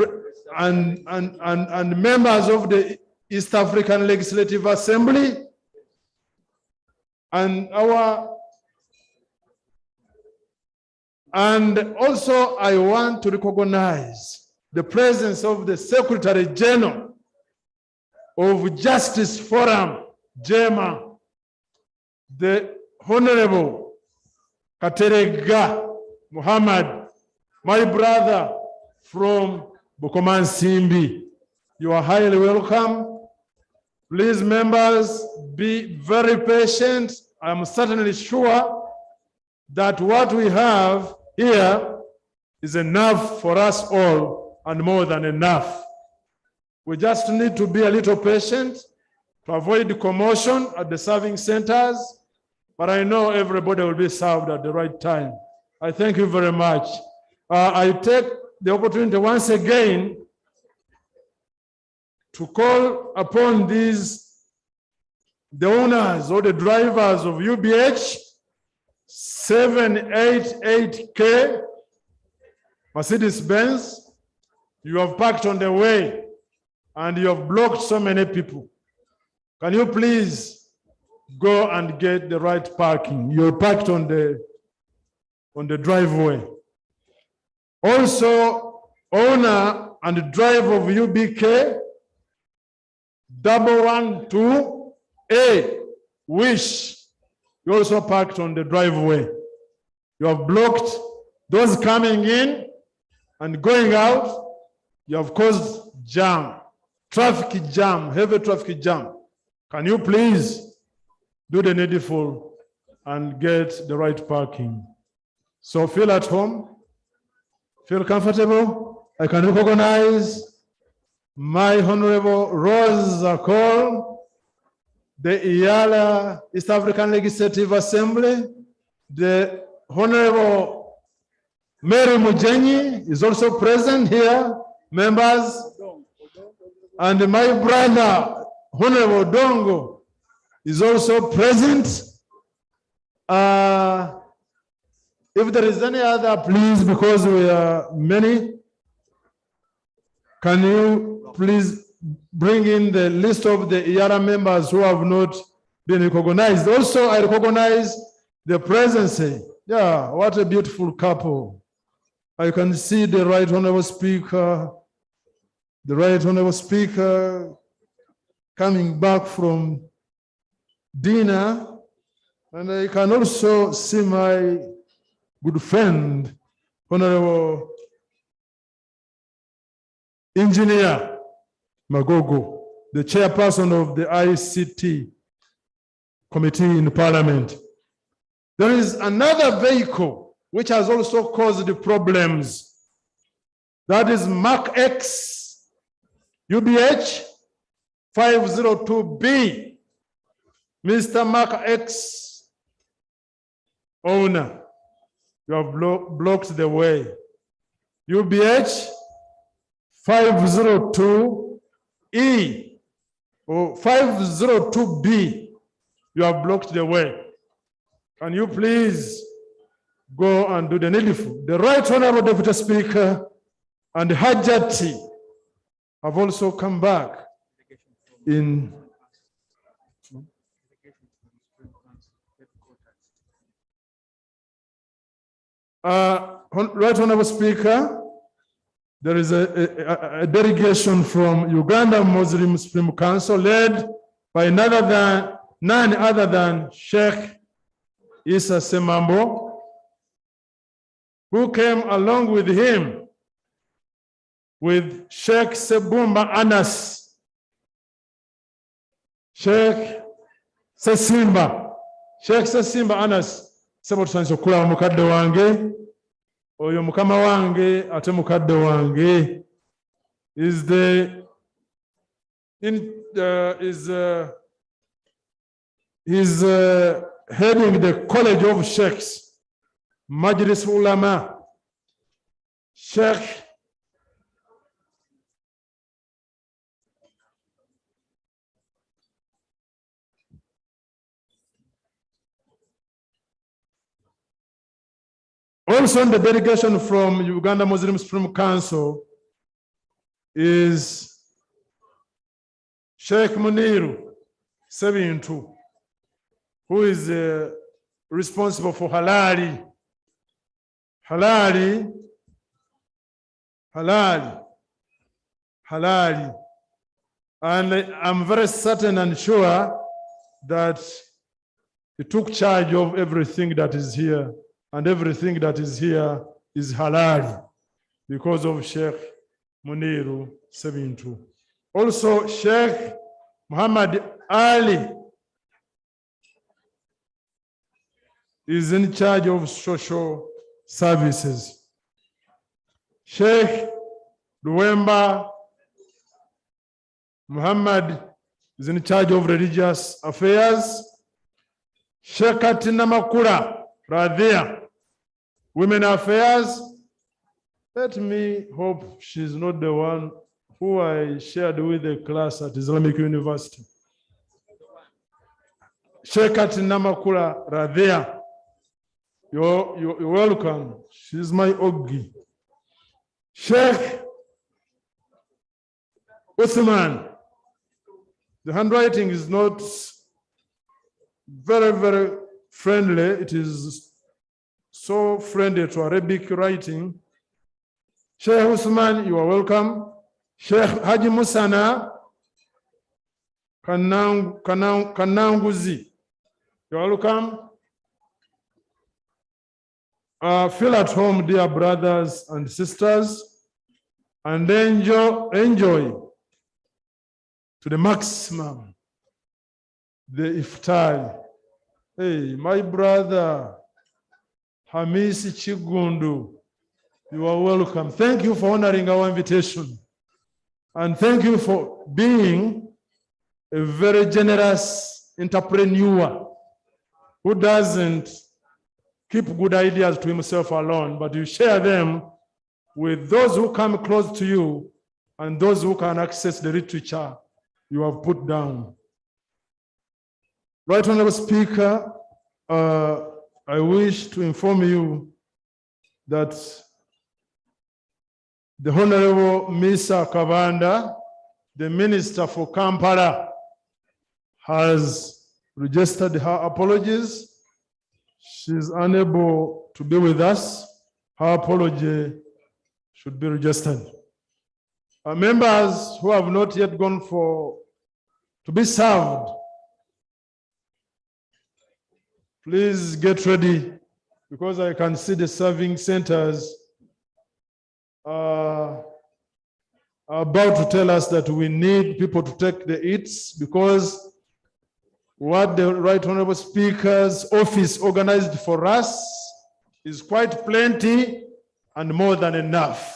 members of the East African Legislative Assembly, and also I want to recognize the presence of the Secretary General of Justice Forum, JEMA, the Honorable Katerega Muhammad, my brother from Bukoman Simbi. You are highly welcome. Please, members, be very patient. I'm certainly sure that what we have here is enough for us all and more than enough. We just need to be a little patient to avoid commotion at the serving centers, but I know everybody will be served at the right time. I thank you very much. I take the opportunity once again to call upon the owners or the drivers of UBH 788K Mercedes-Benz. You have parked on the way and you have blocked so many people. Can you please go and get the right parking? You're parked on the driveway. Also, owner and driver of UBK 112A Wish, you also parked on the driveway. You have blocked those coming in and going out. You have caused jam, traffic jam, heavy traffic jam. Can you please do the needful and get the right parking? So feel at home, feel comfortable. I can recognize my Honorable Rose Akol, the Iyala East African Legislative Assembly. The Honorable Mary Mujenyi is also present here, members. And my brother, Honorable Dongo, is also present. If there is any other, please, because we are many, can you please bring in the list of the IARA members who have not been recognized? Also, I recognize the presence. Yeah, what a beautiful couple. I can see the Right Honorable Speaker, coming back from dinner. And I can also see my good friend, Honorable Engineer Magogo, the chairperson of the ICT committee in Parliament. There is another vehicle which has also caused the problems. That is Mark X, UBH 502B. Mr. Mark X, owner, you have blocked the way. UBH 502E or 502B, you have blocked the way. Can you please go and do the needful? The Right Honorable Deputy Speaker and Hajati have also come back in. Right Honorable Speaker, there is a delegation from Uganda Muslim Supreme Council led by none other than Sheikh Isa Semambo, who came along with him with Sheikh Sebumba Anas, Sheikh Sesimba Anas. Sebo tusanze kula mukadde wange oyo mukama wange ate mukadde wange is heading the College of Sheikhs, Majlis Ulama, Sheikh also in the delegation from Uganda Muslim Supreme Council is Sheikh Muniru Sebintu, who is responsible for halali. And I'm very certain and sure that he took charge of everything that is here. And everything that is here is halal because of Sheikh Muniru Sebintu. Also, Sheikh Muhammad Ali is in charge of social services. Sheikh Luwemba Muhammad is in charge of religious affairs. Sheikh Namakula Radhia, women affairs. Let me hope she's not the one who I shared with the class at Islamic University. Sheikh Namakula Radhia, you're welcome. She's my Ogi. Sheikh Uthman, the handwriting is not very, very friendly. It is so friendly to Arabic writing. Sheikh Uthman, you are welcome. Sheikh Haji Musana Kananguzi, you are welcome. Feel at home, dear brothers and sisters, and enjoy to the maximum the iftar. Hey, my brother Hamisi Chigundu, you are welcome. Thank you for honoring our invitation, and thank you for being a very generous entrepreneur who doesn't keep good ideas to himself alone, but you share them with those who come close to you and those who can access the literature you have put down. Right Honorable Speaker, I wish to inform you that the Honorable Misa Kabanda, the Minister for Kampala, has registered her apologies. She's unable to be with us. Her apology should be registered. Members who have not yet gone to be served, please get ready, because I can see the serving centers are about to tell us that we need people to take the eats, because what the Right Honorable Speaker's office organized for us is quite plenty and more than enough.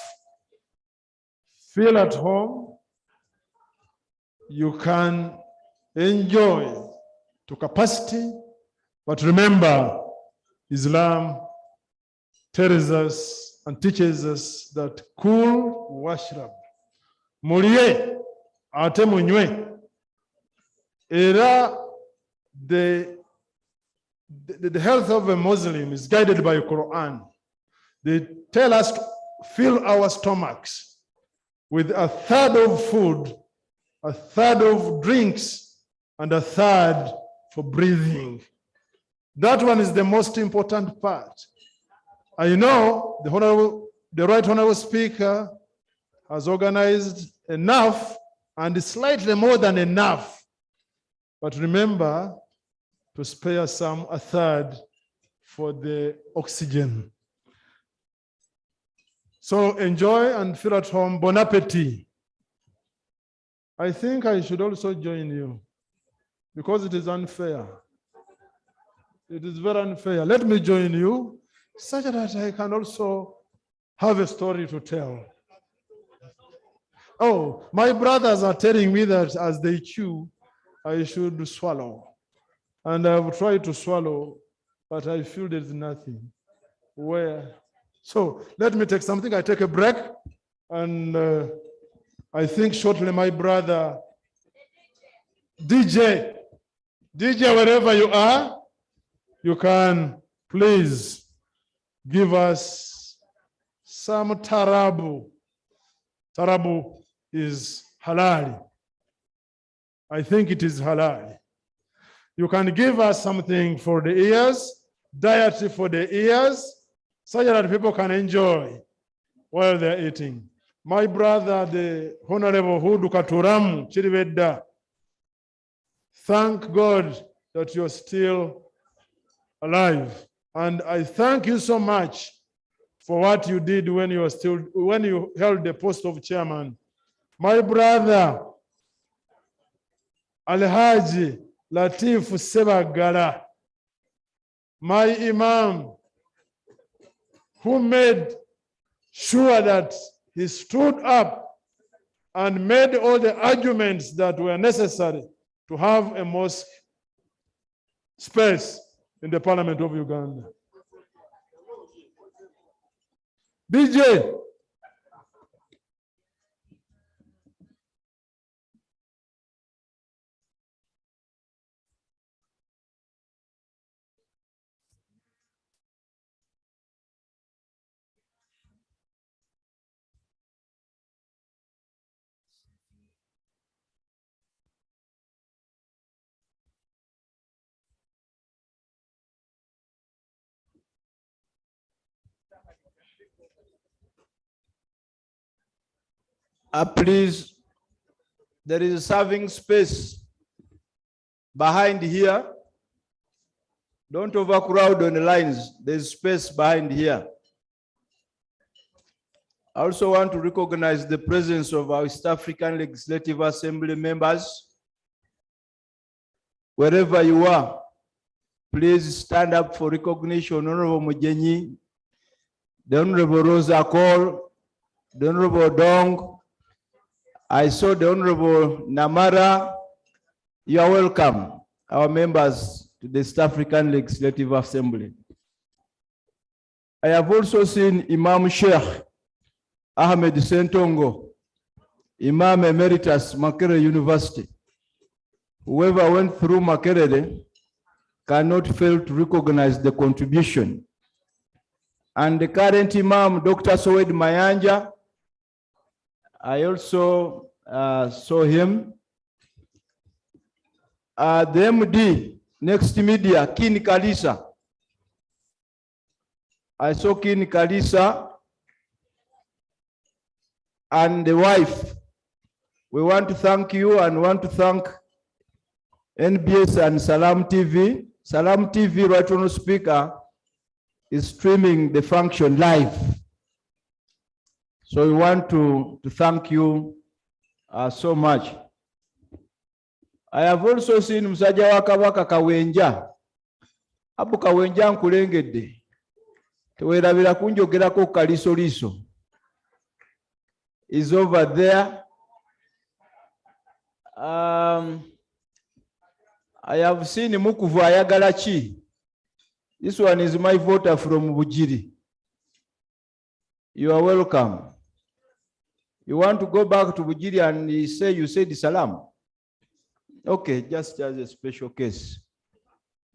Feel at home. You can enjoy to capacity, but remember, Islam tells us and teaches us that kul washrab, mulie ate munywe. Era the health of a Muslim is guided by Quran. They tell us to fill our stomachs with a third of food, a third of drinks, and a third for breathing. That one is the most important part. I know the Right Honorable Speaker has organized enough and slightly more than enough. But remember to spare a third for the oxygen. So enjoy and feel at home. Bon appetit. I think I should also join you, because it is unfair. It is very unfair. Let me join you such that I can also have a story to tell. Oh, my brothers are telling me that as they chew, I should swallow. And I've tried to swallow, but I feel there's nothing. Where? So let me take something. I take a break, and I think shortly my brother, DJ, wherever you are, you can please give us some tarabu. Tarabu is halal. I think it is halal. You can give us something for the ears, dietary for the ears, so that people can enjoy while they're eating. My brother, the Honorable Hudu Katuram Chiriveda, thank God that you're still alive. And I thank you so much for what you did when you held the post of chairman. My brother, Alhaji Latif Sebagala, my imam, who made sure that he stood up and made all the arguments that were necessary to have a mosque space in the Parliament of Uganda. DJ. Please, there is a serving space behind here. Don't overcrowd on the lines. There's space behind here. I also want to recognize the presence of our East African Legislative Assembly members. Wherever you are, please stand up for recognition. Honorable Mujenyi, the Honorable Rosa Cole, the Honorable Dong. I saw the Honorable Namara. You are welcome, our members to the East African Legislative Assembly. I have also seen Imam Sheikh Ahmed Sentongo, Imam Emeritus, Makerere University. Whoever went through Makerere cannot fail to recognize the contribution. And the current Imam, Dr. Sowed Mayanja, I also saw him. The MD, Next Media, Kin Kalisa. I saw Kin Kalisa and the wife. We want to thank you and want to thank NBS and Salam TV. Salam TV, right on the speaker, is streaming the function live. So we want to thank you so much. I have also seen Musajja wa Kabaka Kawenja. Abu Kawenja nkulengedde. Tewerabira kunjogerako kaliso liso. Is over there. I have seen Mukuvu ayagala chi. This one is my voter from Bujiri. You are welcome. You want to go back to Bujiri and say you said salam? Okay, just as a special case.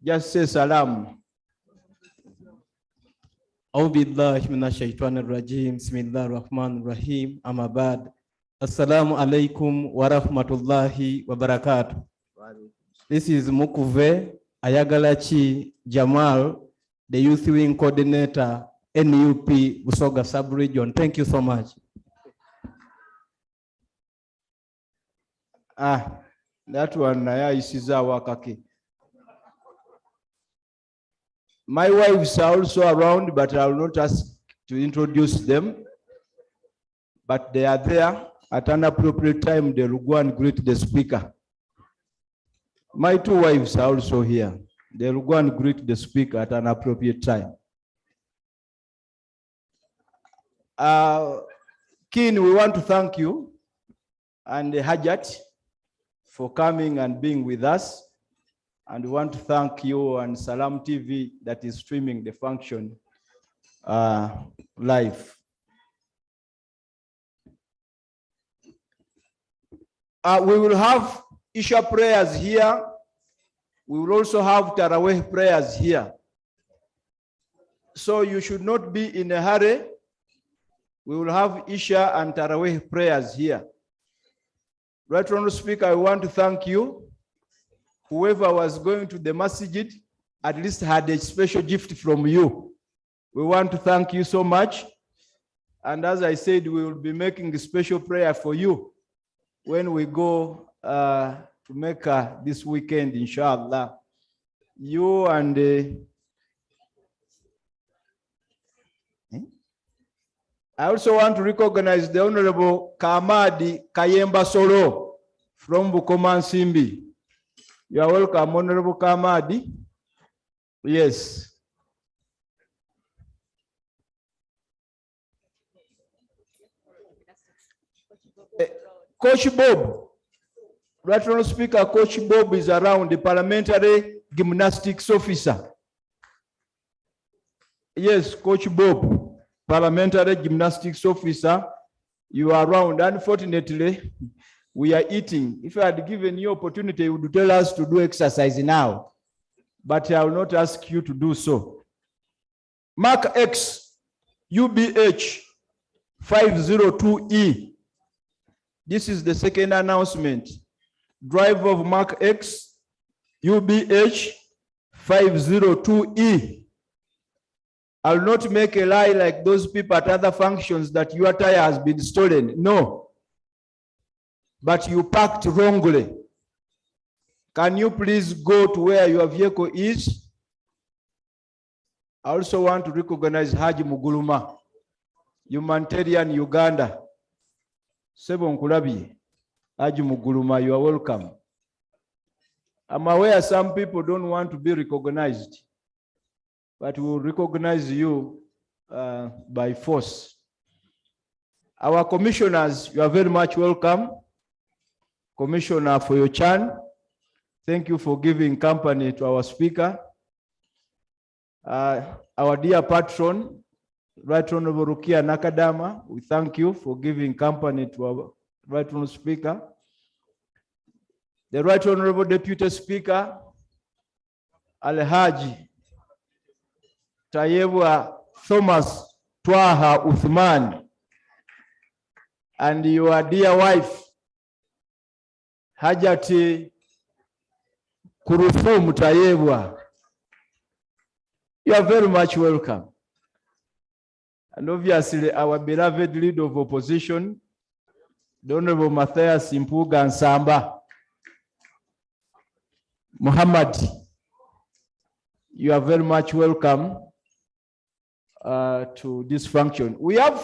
Just say salam. Aubillahi minash shaitanir rajim. Bismillahir rahmanir rahim. Amma ba'd. Assalamu alaikum wa rahmatullahi wa barakatuh. This is Mukuve Ayagalachi Jamal, the Youth Wing Coordinator, NUP Busoga Sub-Region. Thank you so much. That one is our kaki. My wives are also around, but I will not ask to introduce them. But they are there. At an appropriate time, they will go and greet the speaker. My two wives are also here. They will go and greet the speaker at an appropriate time. Kin, we want to thank you and Hajat for coming and being with us. And we want to thank you and Salam TV that is streaming the function live. We will have Isha prayers here. We will also have Tarawih prayers here. So you should not be in a hurry. We will have Isha and Tarawih prayers here. Right, Honorable Speaker, I want to thank you. Whoever was going to the masjid at least had a special gift from you. We want to thank you so much. And as I said, we will be making a special prayer for you when we go to Mecca this weekend, inshallah. You and I also want to recognize the Honorable Kamadi Kayemba Solo from Bukoma Simbi. You are welcome, Honorable Kamadi. Yes. Coach Bob, Right Honorable Speaker, Coach Bob is around, the parliamentary gymnastics officer. Yes, Coach Bob, parliamentary gymnastics officer, you are around. Unfortunately, we are eating. If I had given you opportunity, you would tell us to do exercise now, but I will not ask you to do so. Mark X, UBH 502E. This is the second announcement. Driver of Mark X, UBH 502E. I will not make a lie like those people at other functions that your tire has been stolen. No. But you parked wrongly. Can you please go to where your vehicle is? I also want to recognize Haji Muguluma, humanitarian Uganda. Sebon Kulabi, Haji Muguluma, you are welcome. I'm aware some people don't want to be recognized, but we will recognize you by force. Our commissioners, you are very much welcome. Commissioner Foyochan, thank you for giving company to our speaker. Our dear patron, Right Honorable Rukia Nakadama, we thank you for giving company to our Right Honorable Speaker. The Right Honorable Deputy Speaker, Alhaji Tayebwa Thomas Twaha Uthman, and your dear wife, Hajati Kurufu Tayebwa. You are very much welcome. And obviously, our beloved leader of opposition, the Honorable Matthias Impuga Nsamba. Muhammad, you are very much welcome to this function. We have,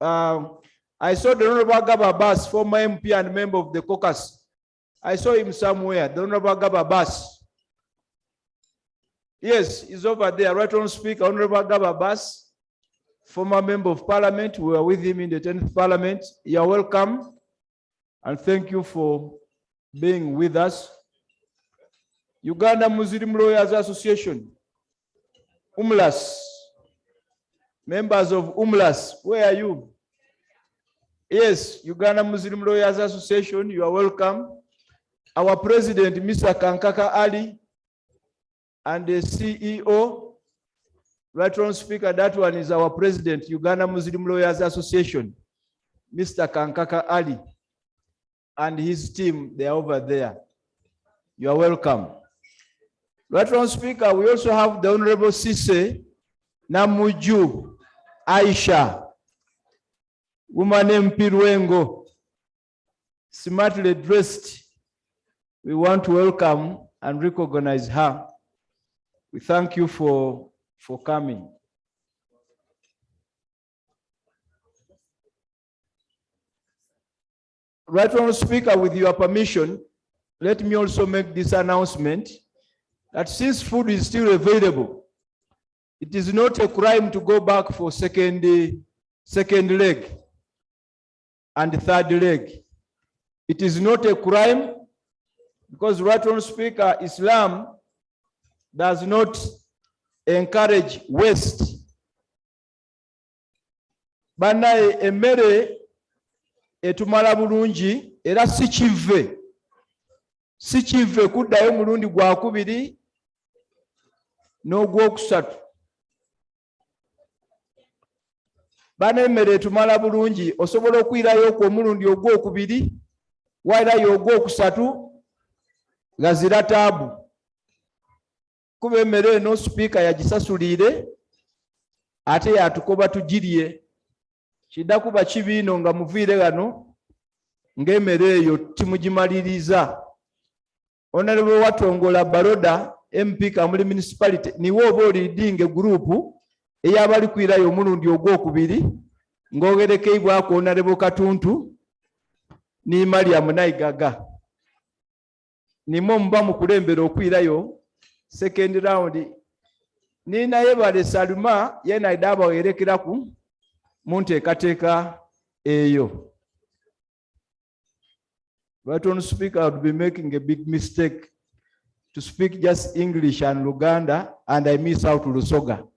I saw the Honorable Gaba Abbas, former MP and member of the caucus. I saw him somewhere, the Honorable Gaba Abbas. Yes, he's over there. Right Honorable Speaker, Honorable Gaba Abbas, former member of parliament. We were with him in the 10th parliament. You are welcome. And thank you for being with us. Uganda Muslim Lawyers Association, UMLAS, members of UMLAS, where are you? Yes, Uganda Muslim Lawyers Association, you are welcome. Our president, Mr. Kankaka Ali, and the CEO, Right Honorable Speaker, that one is our president, Uganda Muslim Lawyers Association, Mr. Kankaka Ali, and his team, they are over there. You are welcome. Right Honorable Speaker, we also have the Honorable Sise Namuju Aisha, woman named Pirwengo, smartly dressed. We want to welcome and recognize her. We thank you for coming. Right Honorable Speaker, with your permission, let me also make this announcement that since food is still available, it is not a crime to go back for second leg and third leg. It is not a crime because Right Honorable Speaker, Islam does not encourage waste. Banaye emmere etumala bulungi era si kive kuddayo mulundi gwakubiri n'ogwokusatu. Bana emmere etumala bulungi osobola okwirayo okwo omulundi ogwokubiri wairayo ogwokusatu gazira taabu. Kuba emmere eno Sipiika yagisasulire ate yatukoba tugirye. Kidda kuba kibiino nga muviire gano ng'emmere eyo timugimaliriza. Honorable Watongola Baroda MP Kamuli Municipality niwo oba olidinga gurupu ey'abali kwirayo omulundi ogwokubiri ng'ogerekeibwako Honorable Katuntu ni Mariam Naigaga. Nimwo muba mukulembera okwirayo second round. Nina Yebale Saluma yena idaba werekeraku munteekateeka eyo. But on speaker, I would be making a big mistake to speak just English and Luganda, and I miss out Lusoga.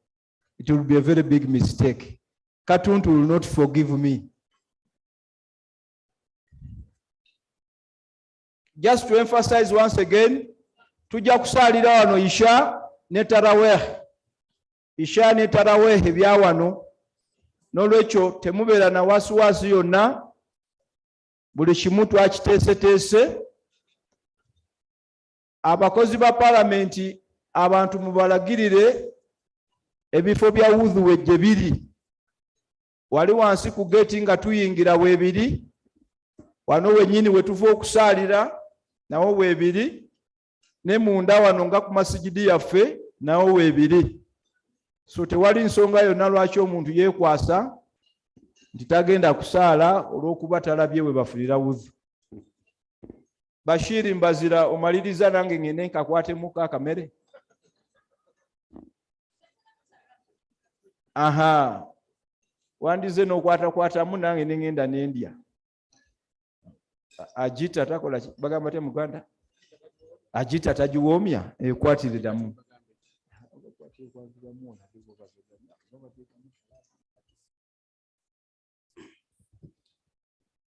It will be a very big mistake. Katuntu will not forgive me. Just to emphasize once again, tujja kusalira wano Isha ne Tarawih. Isha ne Tarawih bya wano. Nolwekyo temubeera na wasiwasi yonna. Buli kimu twakiteeseteese. Abakozi ba palamenti abantu mubalagirire ebifo bya wudhu wejje biri. Wali wansi ku geti nga tuyingira weebiri. Wano wenyini wetuva okusalira nawo weebiri. Ne munda wano nga ku masigidi yaffe nawo weebiri. So tewali nsonga yonna lwaki omuntu yeekwasa nti tagenda kusaala olw'okuba talabye we bafulira wudhu. Bashiri Mbazira omaliriza nange ngene nkakwatemu akamere. Aha. Wandize n'okwatakwatamu nange ne ngenda n'endya. Ajita takola bagamba te Muganda. Ajita tagiwoomya ekwatiriramu.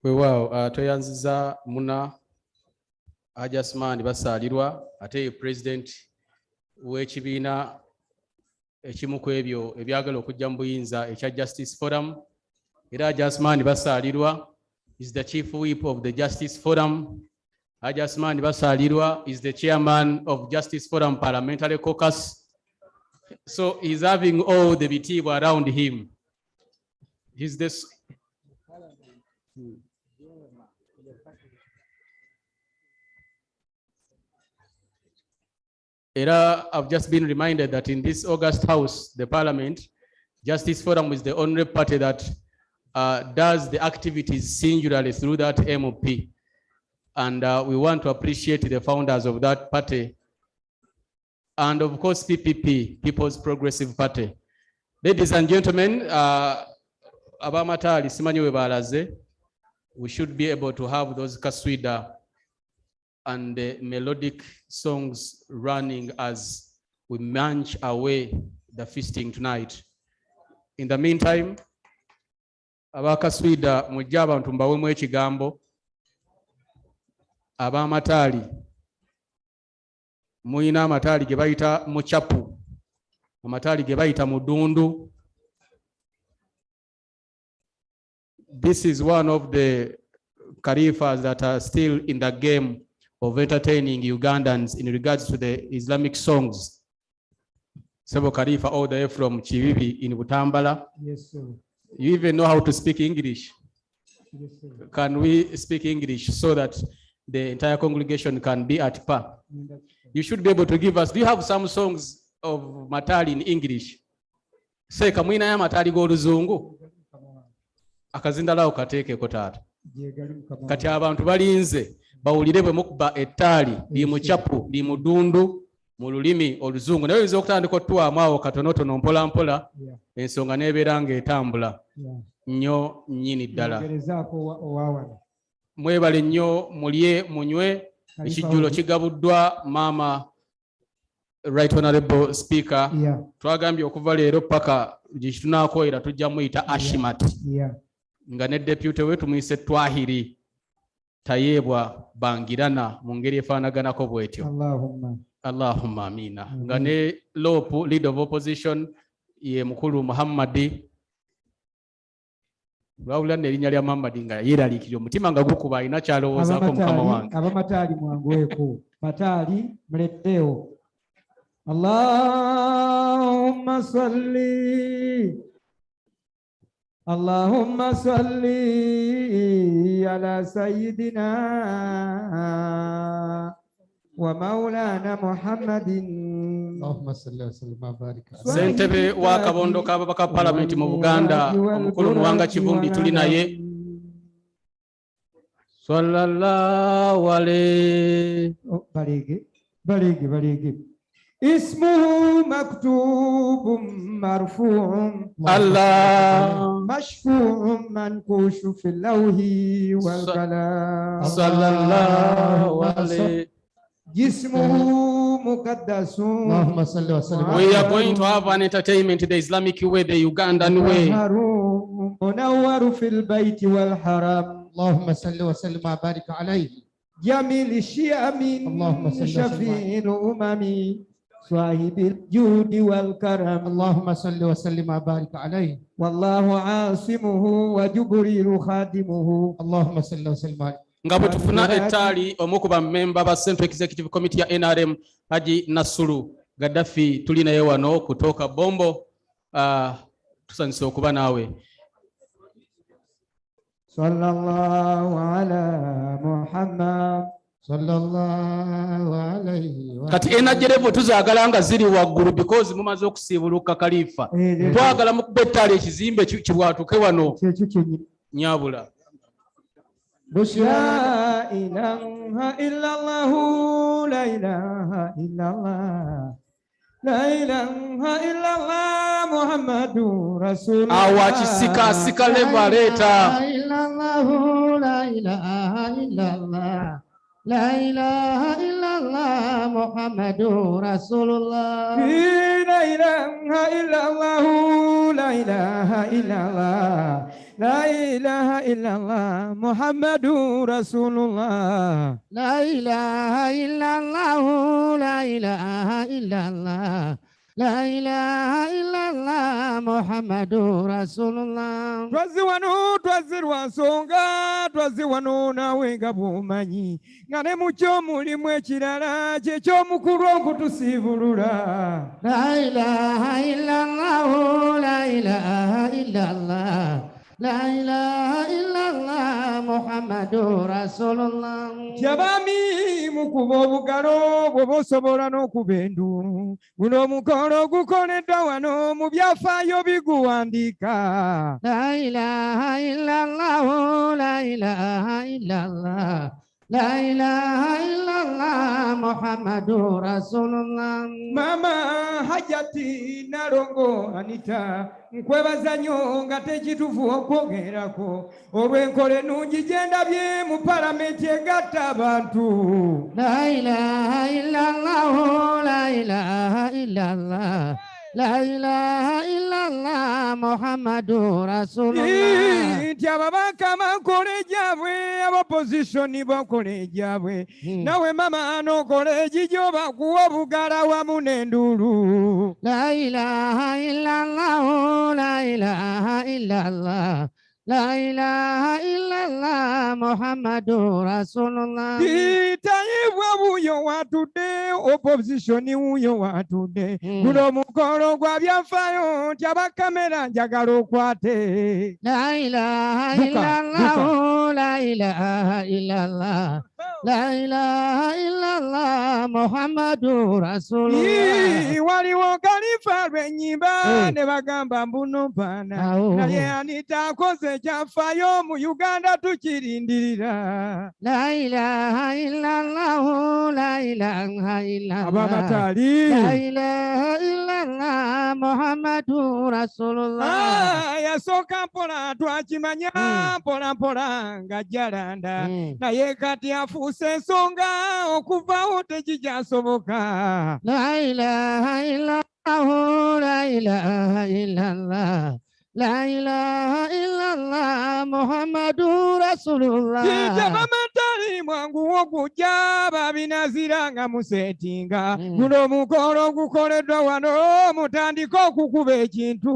Weewaawo tweyanziza Muna Ajasmani basaalirwa ate president w'ekibiina ekimu ku ebyo ebyagala okujja mu buyinza ekya Justice Forum. Era Ajasmani basaalirwa is the chief whip of the Justice Forum. Ajasmani basaalirwa is the chairman of Justice Forum Parliamentary Caucus. So he's having all the bitiibwa around him. He's this. Era, I've just been reminded that in this August House, the Parliament, Justice Forum is the only party that does the activities singularly through that MOP. And we want to appreciate the founders of that party. And of course, PPP, People's Progressive Party. Ladies and gentlemen, abamatali simanyi we balaze, we should be able to have those kaswida and the melodic songs running as we munch away the feasting tonight. In the meantime, abakaswida mujja abantu mbawemu ekigambo. Abamatali muyina amatali ge bayita muchapu, amatali ge bayita mudundu. This is one of the Khalifas that are still in the game of entertaining Ugandans in regards to the Islamic songs. Sebo Khalifa all the way from Chivivi in Butambala. Yes, sir. You even know how to speak English. Yes, sir. Can we speak English so that the entire congregation can be at par? You should be able to give us. Do you have some songs of Matali in English? Say, kamwina ya Matali go luzungu. Akazindala ukateke kotata. Kati abantu balinze bawulire bwe mukuba ettali li muchapu li mudundu mu lulimi oluzungu. Naye oyinza okutandika otutwamu awo katonotono mpola mpola ensonga n'ebeera ng'etambula nnyo nnyini ddala. Mwebale nnyo mulye munywe. Ekijjulo kigabuddwa Maama Right Honorable Speaker. Twagambye okuva leero paka gyekitunaakoera tujja muyita Ashimat. Nga ne deputy we tumuyise Twahiri Tayebwa Bangirana mu ngeri efaanaganako bw'etyo. Allahumma amina. Nga ne Lopu leader of opposition ye mukulu Muhammadi. Lwawula n'erinnya lya Muhammadi nga yeeraliikirira omutima nga gukuba alina kyalowoozaako mukama wange. Abamatali mwangweko. Matali mleteo. Allahumma salli. Allahumma salli ala sayyidina wa maulana Muhammadin. Allahumma salli wa sallim wa barik. Ssentebe wa kabondo k'ababaka Parliament mu Buganda omukulu Muwanga Kivumbi tuli naye. Sallallahu alayhi. Balege. اسمه مكتوب مرفوع الله مشفوع منقوش في اللوح والقلم صلى الله عليه. جسمه مقدس اللهم صل وسلم. We are going to have an entertainment the Islamic way, the Ugandan way. منور في البيت والحرم. اللهم صل وسلم وبارك عليه. جميل الشيام اللهم صل وسلم. شفيع الأمم صاحب الجود والكرم. اللهم صل وسلم وبارك عليه. والله عاصمه وجبريل خادمه. اللهم صل وسلم عليه. Nga bwe tufuna ettaali omu ku bammemba ba Central Executive Committee ya NRM Haji Nasuru Gaddafi tuli naye wano kutoka Bombo. Tusanyuse okuba naawe. Sallallahu ala Muhammad. Sallallahu alayhi wa Kati enajerevo tuzaagala nga ziri waggulu because mumaze okusiibuluka Khalifa. Twagala mukuba ettaali ekizimbe kibwatuke wano. Nyabula. La ilaha illallah, la ilaha illallah, la ilaha illallah, Muhammadur Rasulullah. Awakisika lebaleta. La ilaha illallah, la ilaha illallah, Muhammadur Rasulullah. La ilaha illallah, la ilaha illallah. La ilaha illallah Muhammadur Rasulullah. La ilaha illallah, la ilaha illallah, la ilaha illallah, Muhammadur Rasulullah. Twaziwano twazirwa nsonga twaziwano nawe nga bumanyi nga ne mukyo mulimu ekirala kyekyomukulu okutusiibulula. La ilaha illallah, la ilaha illallah, la ilaha illallah, Muhammadur Rasulullah. Jabami mukuba obugalo bw'oba osobola n'okuba enduulu. Guno omukolo gukoleddwa wano mu byafaayo biguwandiika. La ilaha illallah, la ilaha illallah, la ilaha illallah, Muhammadur Rasulullah. Mama Hajati Narongo Anita nkwebaza nnyo nga tekitufu okwogerako olw'enkola ennungi gye ndabye mu palamenti egatta abantu. La ilaha illallah, la ilaha illallah, la ilaha illallah, Muhammadur Rasulullah. Nti ababaka bakola egyabwe abopozisioni bakola egyabwe nawe mama n'okola egigyo bakuwa obugala wamu n'enduulu. La ilaha illallah, la ilaha illallah, la ilaha illallah, Muhammadur Rasulullah. Tayibwa wuyo watudde opposition wuyo watudde. Guno mukolo gwa byafaayo nti abakamera njagala okwate. La ilaha illallah, la ilaha illallah, la ilaha illallah, Muhammadur Rasulullah. Waliwo Khalifa lw'ennyimba ne bagamba mbuno mpaana naye Anita akoze ekyafaayo mu Uganda tukirindirira. La ilaha illallah, la ilaha illallah, Abamatali. la ilaha illallah, Muhammadur Rasulullah. Yasooka mpola twakimanya mpola mpola nga jalanda naye kati afuuse ensonga okuvaawo tekikyasoboka. La ilaha illallah, la ilaha illallah, la ilaha illallah, Muhammadur Rasulullah. Abamatali mwangu okujja babinazira nga musetinga. Guno omukolo gukoleddwa wano mutandika okukuba ekintu.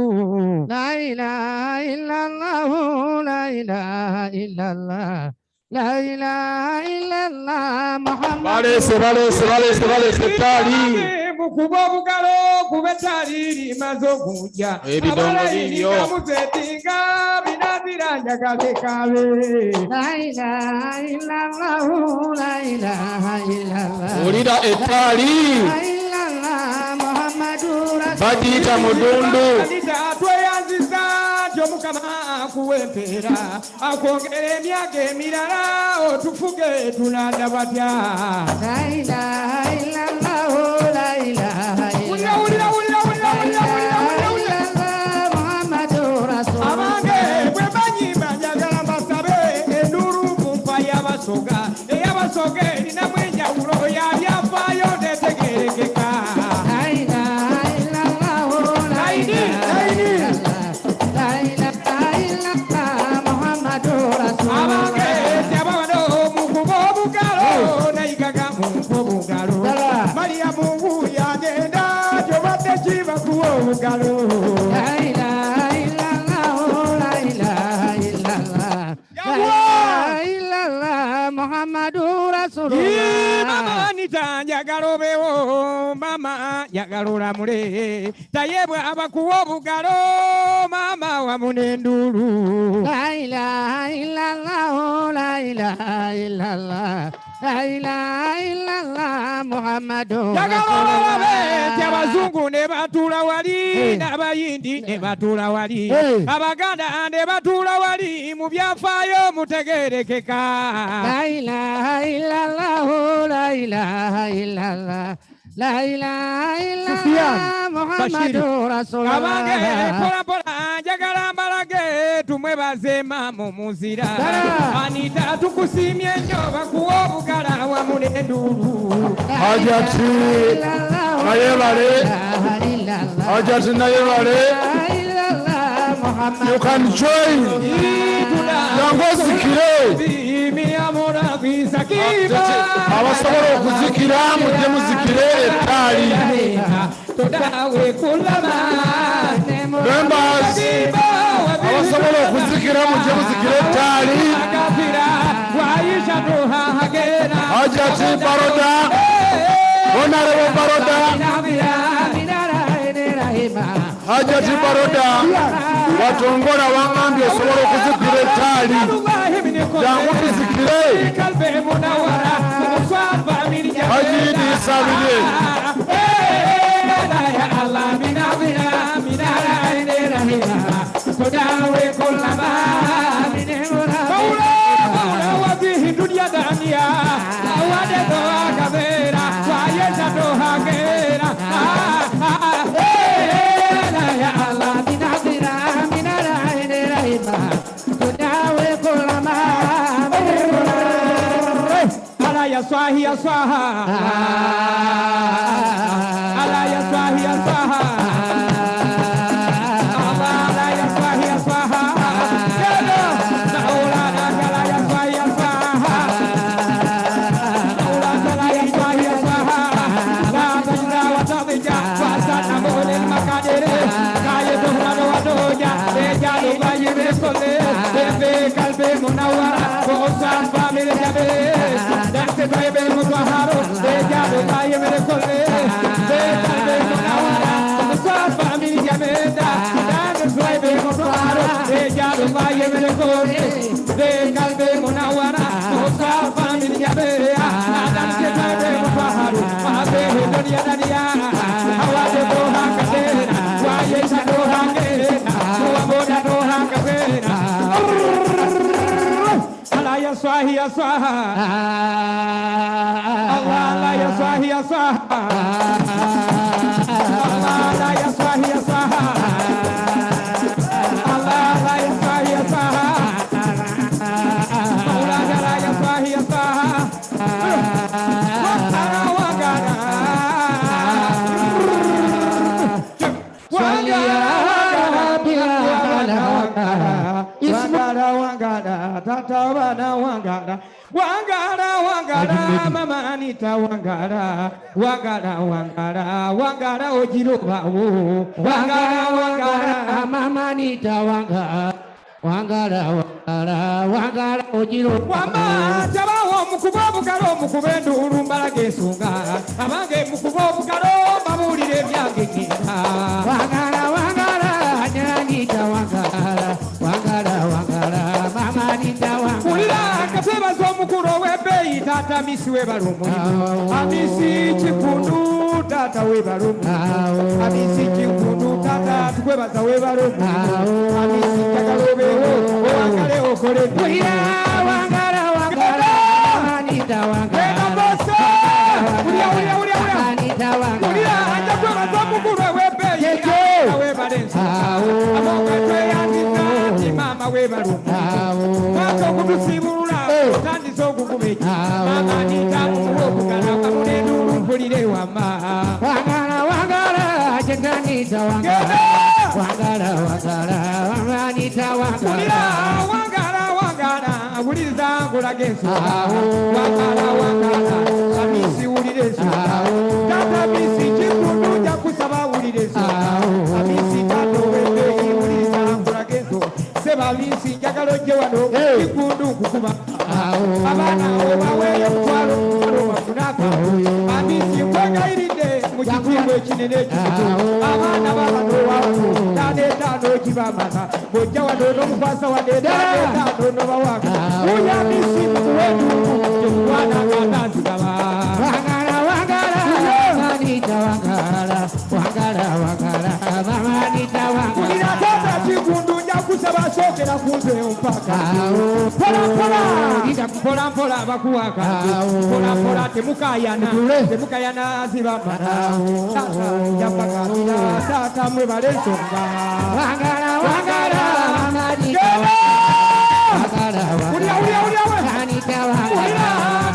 La ilaha illallah, la ilaha illallah, la ilaha illallah, Muhammad. Balese ettaali. Mukuba obugalo kuba ettaali limaze okujja. Ebidongo bibyo. Musetinga binazira njagala ekabe. La ilaha illallah, la ilaha illallah. Ulira ettaali. La ilaha Muhammadur Rasulullah. Bagiyita mudundu. Tweyanziza nti Omukama akuwa empeera akwongera emyaka emirala otufuge tulanda batya. La ilaha illallah, la ilaha engalo. La ilaha illallah, la ilaha illallah. La ilaha illallah, Muhammadur Rasulullah. Mama Anita njagala obeewo, mama njagala olamule. Tayebwa abakuwa obugalo, mama wamu n'enduulu. La ilaha illallah, la ilaha illallah. La ilaha illallah, Muhammadur Rasulullah. Abazungu ne batuula wali, n'abayindi ne batuula wali, abaganda ne batuula wali, mu byafaayo mutegeerekeka. La ilaha illallah, la ilaha illallah. La ilaha illallah, Muhammadur Rasulullah. Abange pola pola njagala mbalage tumwebaze mama muzira. Anita tukusimye nnyo bakuwa obugala wamu n'enduulu. Hajati nayebale. Hajati nayebale. You can join. Yango zikire. Abasobola okuzikira mujje muzikire ettaali. Members abasobola okuzikira mujje muzikire ettaali. Hajati Baroda, Honorable Baroda, Hajati Baroda, Watongola wangambye osobola okuzikira ettaali. Jangu tuzikire. Hajidi Sabide. Swahi ya swaha, ala ya swahi ya swaha, ala ya swahi ya swaha, naula ala ya swahi ya swaha, naula ala ya swahi ya swaha, la tajra wa tabija wa sanamul makadere, kaya dohra wa doja, beja lo bayi besole, be kalbe munawara, kosan family jabe. Se trae mutaharo, ella lo trae mere cole, ella lo nawara, sa familia meta, dan trae mutaharo, ella lo trae mere cole, de calve munawara, sa familia meta, dan se trae mutaharo, ave dunia dania, hawa de doha kadena, wa yesa doha kadena, wa boda doha kadena. Ya swahi ya swaha, Allah ya swahi ya swaha, Allah ya swahi ya swaha, Allah ya swahi ya swaha, Allah ya swahi ya swaha. Tatabana wangara, wangara, wangara, mama Anita wangara, wangara, wangara, wangara ojiroba wo, wangara, wangara, mama Anita wangara, wangara, wangara, wangara ojiroba. Wama jabawo mukubabu karo mukubendu urumbala gesunga, abange mukubabu karo babulire byange kinga. Wangara, wangara, Anita wangara, wangara, wangara. Kulira kaseba zomukuro webe tata misi we barumu amisi chikundu tata we barumu amisi chikundu tata tukweba za we barumu amisi chakalobe o wangale okole kulira wangara wangara Anita wangara Anita wangara kulira anja kweba zomukuro webe tata we barensa amokwe Anita mama we barumu Wako kutusibula, tandi soku kumeji Mama Anita mukukana kamunenu mpulire wama Wangara, wangara, jenda Anita wangara Wangara, wangara, wangara Anita wangara Kulira, wangara, wangara, uliza ngula gensu Wangara, wangara, amisi uliresu Tata misi chikundu jakusaba uliresu Amisi abisi njagala ojje wano kikundu nkukuba abaana abo baweeyo omutwalo bafunaka abisi nkwegayiridde mu kitundu ekinene ekikutu abaana babanowaku taneetaano okibamaka bw'ojja wano n'omukwasa wadde taneetaano n'obawaka uyo abisi mukuwenduku gyemukwana ng'atanzigaba wangala wangala manita wangala wangala wangala manita wangala kulira tata kikundu nja kusaba sookera kunze mpaka mpola mpola bakuwaka mpola mpola temukayana zibamala tata njapakatira tata mwebale ensonga wangala wangala manita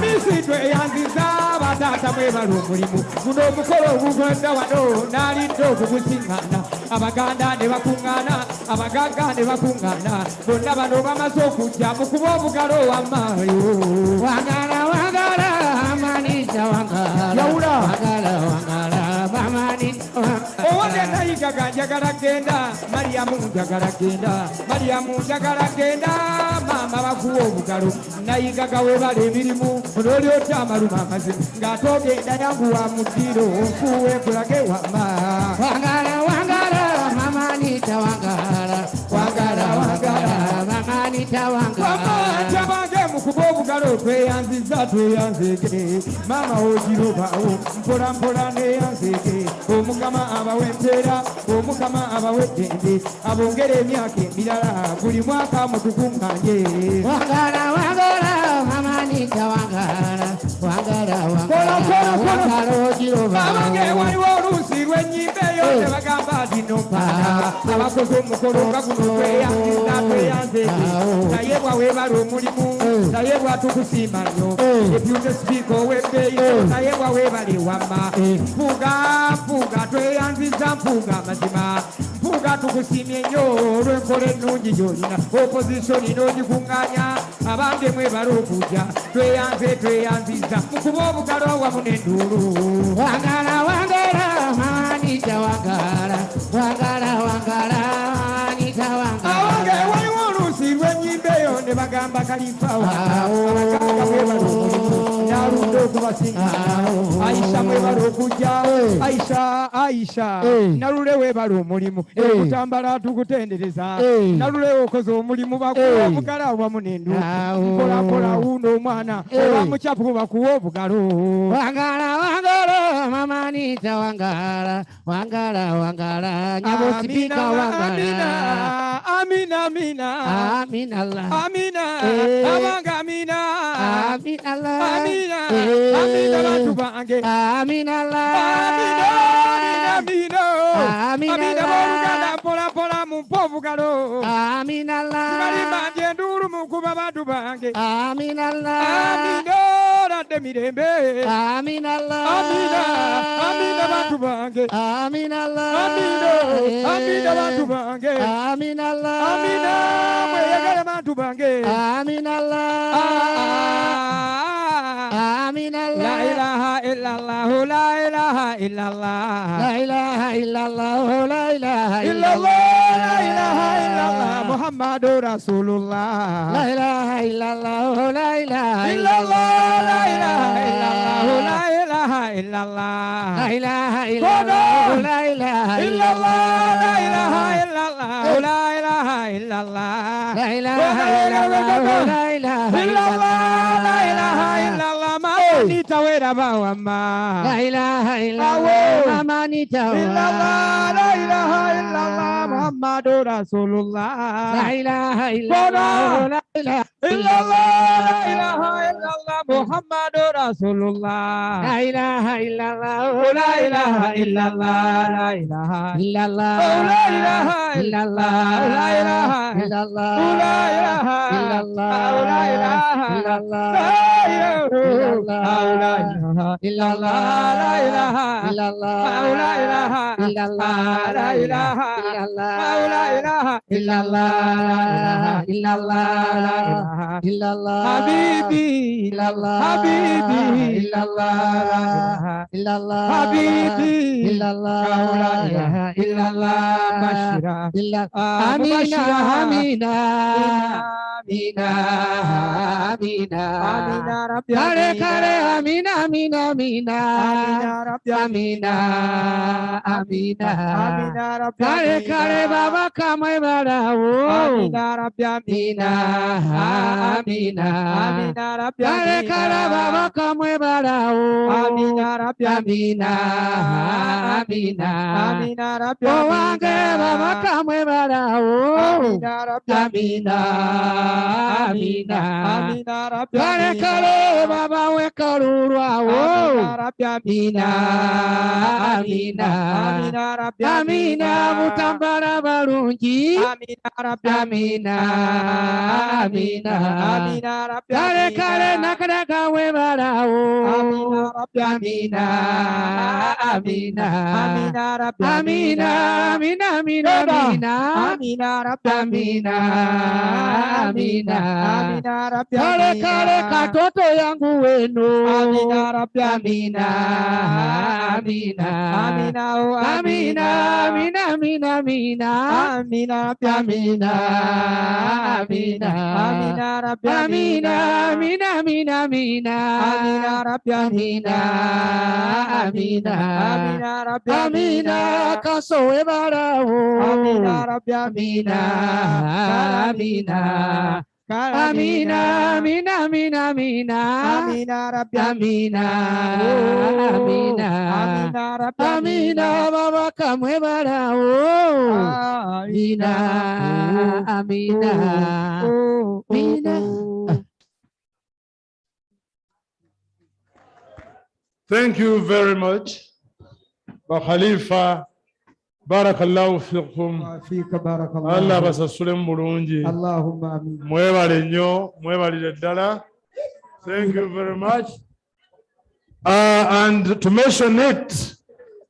misitwe yanziza batata mwebala omulimu guno omukolo ogugenda wano nalidde okugusiŋŋana abaganda ne bakuŋŋana abagaga ne bakuŋŋana bonna bano bamaze okujja mukuba obugalo wamaayo wangala wangala amanita wangala yawula wangala wangala amanita owone nayigaga njagala genda mariyamu njagala genda mariyamu njagala genda mama bakuwa obugalo nayigaga webala emirimu n'olyota amaluma amazibu ng'atogenda yanguwa mu ddiro nfuwe kulage wama wangala wangala mamanita wangala wangala wangala mamanita wangala bange mukuba obugalo tweyanziza tweyanzeke mama ogirobawo mpola mpola neyanzeke omukama abawe empeera omukama abawe eddembe abongera emyaka emirala buli mwaka mutukuŋŋanye wangala wangala mamanita wangala wangala wangala ogirobawo abange waliwo oluusi lw'ennyimba eyo tebagamba ati nompana abakoze omukolo nga guno tweyanziza tweyanzeke naye bwawebala omulimu naye bwatukusiima nnyo deputy speaker ow'ebbeeyi naye bwawebale wamma mpuga mpuga tweyanziza mpuga amazima mpuga tukusiimye nnyo olw'enkola ennungi gy'olina opozitioni n'ogikuŋŋaanya abange mwebala okujja tweyanze tweyanziza mukuba obugalo wamu n'enduulu wangala wangala manita wangala wangala wangala manita wangala awange waliwo oluusi lw'ennyimba eyo ne bagamba kalifawa abaganga mwebala omulimu nalunda okubasinga aisha mwebala okujja aisha nalule webala omulimu ekutambala tukutendereza nalule okoze omulimu bakuwa obugalo wamu n'enduulu mpolampola wuno omwana obamucapu bakuwa obugalo wangala wangala mamanita wangala wangala wangala nyabosipika wangala amina amina amina Allah amina abanga amina amina Allah amina amina bantu bange amina Allah amina amina amina amina pola pola mumpo obugalo amina Allah bali banje nduru mukuba bantu bange amina Allah amina radde mirembe amina Allah amina amina bantu bange amina Allah amina amina bantu bange amina Allah amina mweyagala bantu bange amina Allah amina Allah la ilaha illallah la ilaha illallah la ilaha illallah la ilaha illallah la ilaha illallah muhammadur rasulullah la ilaha illallah la ilaha illallah la ilaha illallah la ilaha illallah la ilaha illallah la ilaha illallah la ilaha illallah la ilaha illallah la ilaha illallah la ilaha illallah la ilaha illallah manita wera bawama la ilaha illallah manita illallah la ilaha illallah muhammadur rasulullah la ilaha illallah la ilaha illallah la ilaha illallah muhammadur rasulullah la ilaha illallah la ilaha illallah la ilaha illallah la ilaha illallah la ilaha illallah la ilaha illallah la ilaha illallah la ilaha illallah la ilaha illallah la ilaha illallah la ilaha illallah la ilaha illallah la ilaha illallah habibi illallah habibi illallah la ilaha illallah habibi illallah la ilaha illallah bashira illallah amina amina, amina, amina, amina rabbi kare amina kare amina, amina, amina, amina rabbi amina, amina, amina rabbi kare kare baba kamwe barawo, amina rabbi amina, amina, amina rabbi kare kare baba kamwe barawo, amina rabbi amina, amina, amina rabbi owange baba kamwe barawo, amina rabbi amina, amina, amina rabbi kare kare baba wekalulwawo, amina rabbi amina, amina, amina rabbi amina, mutambala balungi, amina rabbi amina, amina, amina rabbi kare kare nakadaga we barawo, amina rabbi amina, amina, amina rabbi amina, amina, amina, amina, amina rabbi amina, amina, amina rabbi kare kare katoto yangu wenu, amina rabbi amina, amina, amina oh amina, amina, amina, amina, amina rabbi amina, amina, amina rabbi amina, amina, amina, amina, amina rabbi amina, amina, amina rabbi amina, kasowe barawo, amina rabbi amina, amina, amina, amina, amina, amina, amina rabbi amina, amina, amina rabbi amina, baba kamwe barawo, amina, amina, amina. Thank you very much. Khalifa, barakallahu fikum. fika barakallahu Allah basasule mulungi. Allahumma amin. Mwebale nnyo, mwebalire ddala. Thank you very much. And to mention it,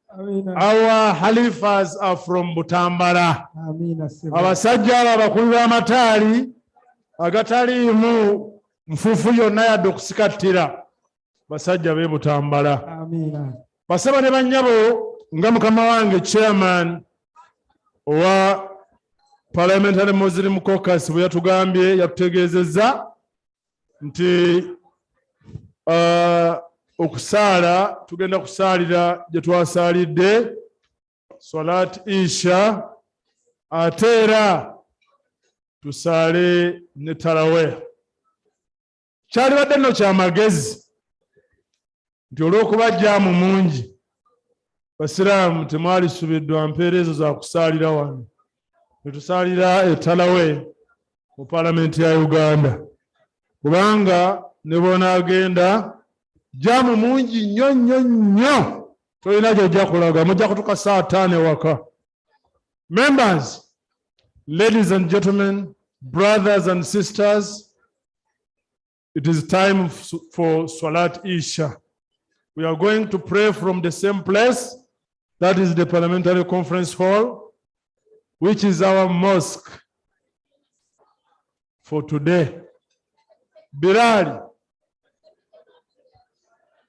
our Halifas are from Butambala. Abasajja abo abakulu b'amataali agataliimu nfuufu yonna yadde okusikattira basajja b'e Butambala. Basaba ne bannyabo nga mukama wange chairman owa Parliamentary Muslim Caucus bwe yatugambye yatutegeezezza nti okusaala tugenda kusaalira gye twasaalidde Salat Isha ate era tusaale ne Tarawih. Kyalibadde nno kyamagezi nti olw'okuba jjaamu mungi basiraamu temwalisubiddwa mpeerezo za kusaalira wano, ne tusaalira e Tarawih mu Paalamenti ya Uganda kubanga ne bonaagenda jaamu mungi nnyo nnyo nnyo tolina gy'ojja kulaga, mujja kutuuka 5:00 ewaka. Members, ladies and gentlemen, brothers and sisters, it is time for Salat Isha. We are going to pray from the same place, that is the Parliamentary Conference Hall, which is our mosque for today. Bilali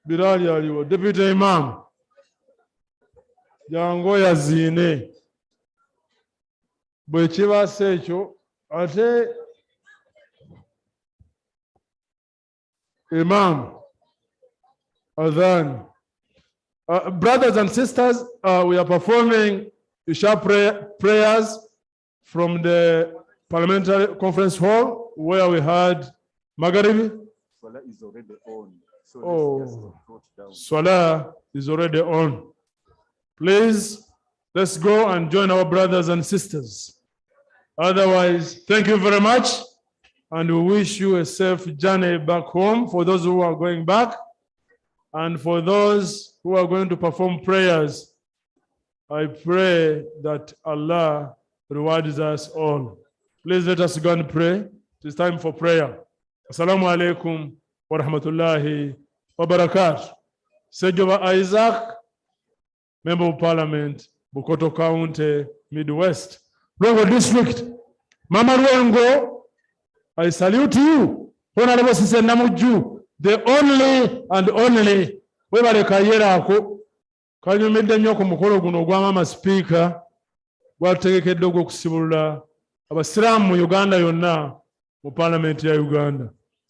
aliwo, Deputy Imam, jangu yazine. Bwe kibaasa ekyo ate Imam Adhan. Brothers and sisters, we are performing Isha prayers from the Parliamentary Conference Hall where we had Magharibi. Salah is already on. Salah is already on. Please, let's go and join our brothers and sisters. Otherwise, thank you very much, and we wish you a safe journey back home for those who are going back, and for those who are going to perform prayers. I pray that Allah rewards us all. Please let us go and pray. It is time for prayer. Assalamu alaikum wa rahmatullahi wa barakatuh. Sejoba Isaac, Member of Parliament, Bukoto County, Midwest, Rongo District. Mama Rongo, I salute you. Honorable Sister Namuju, the only and only. Webale kayera ako. Kanyumidde nnyo ku mukolo guno gwa Mama Speaker. Gwategekedde ogw'okusibulula abasiraamu mu Uganda yonna mu parliament ya Uganda.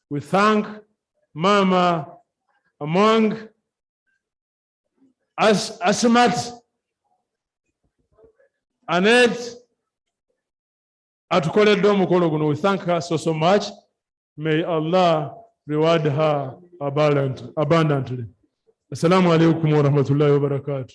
We thank Mama among Asmat Annette atukoledde omukolo guno. We thank her so much. May Allah reward her abundantly. Assalamu alaikum wa rahmatullahi wa barakatuh.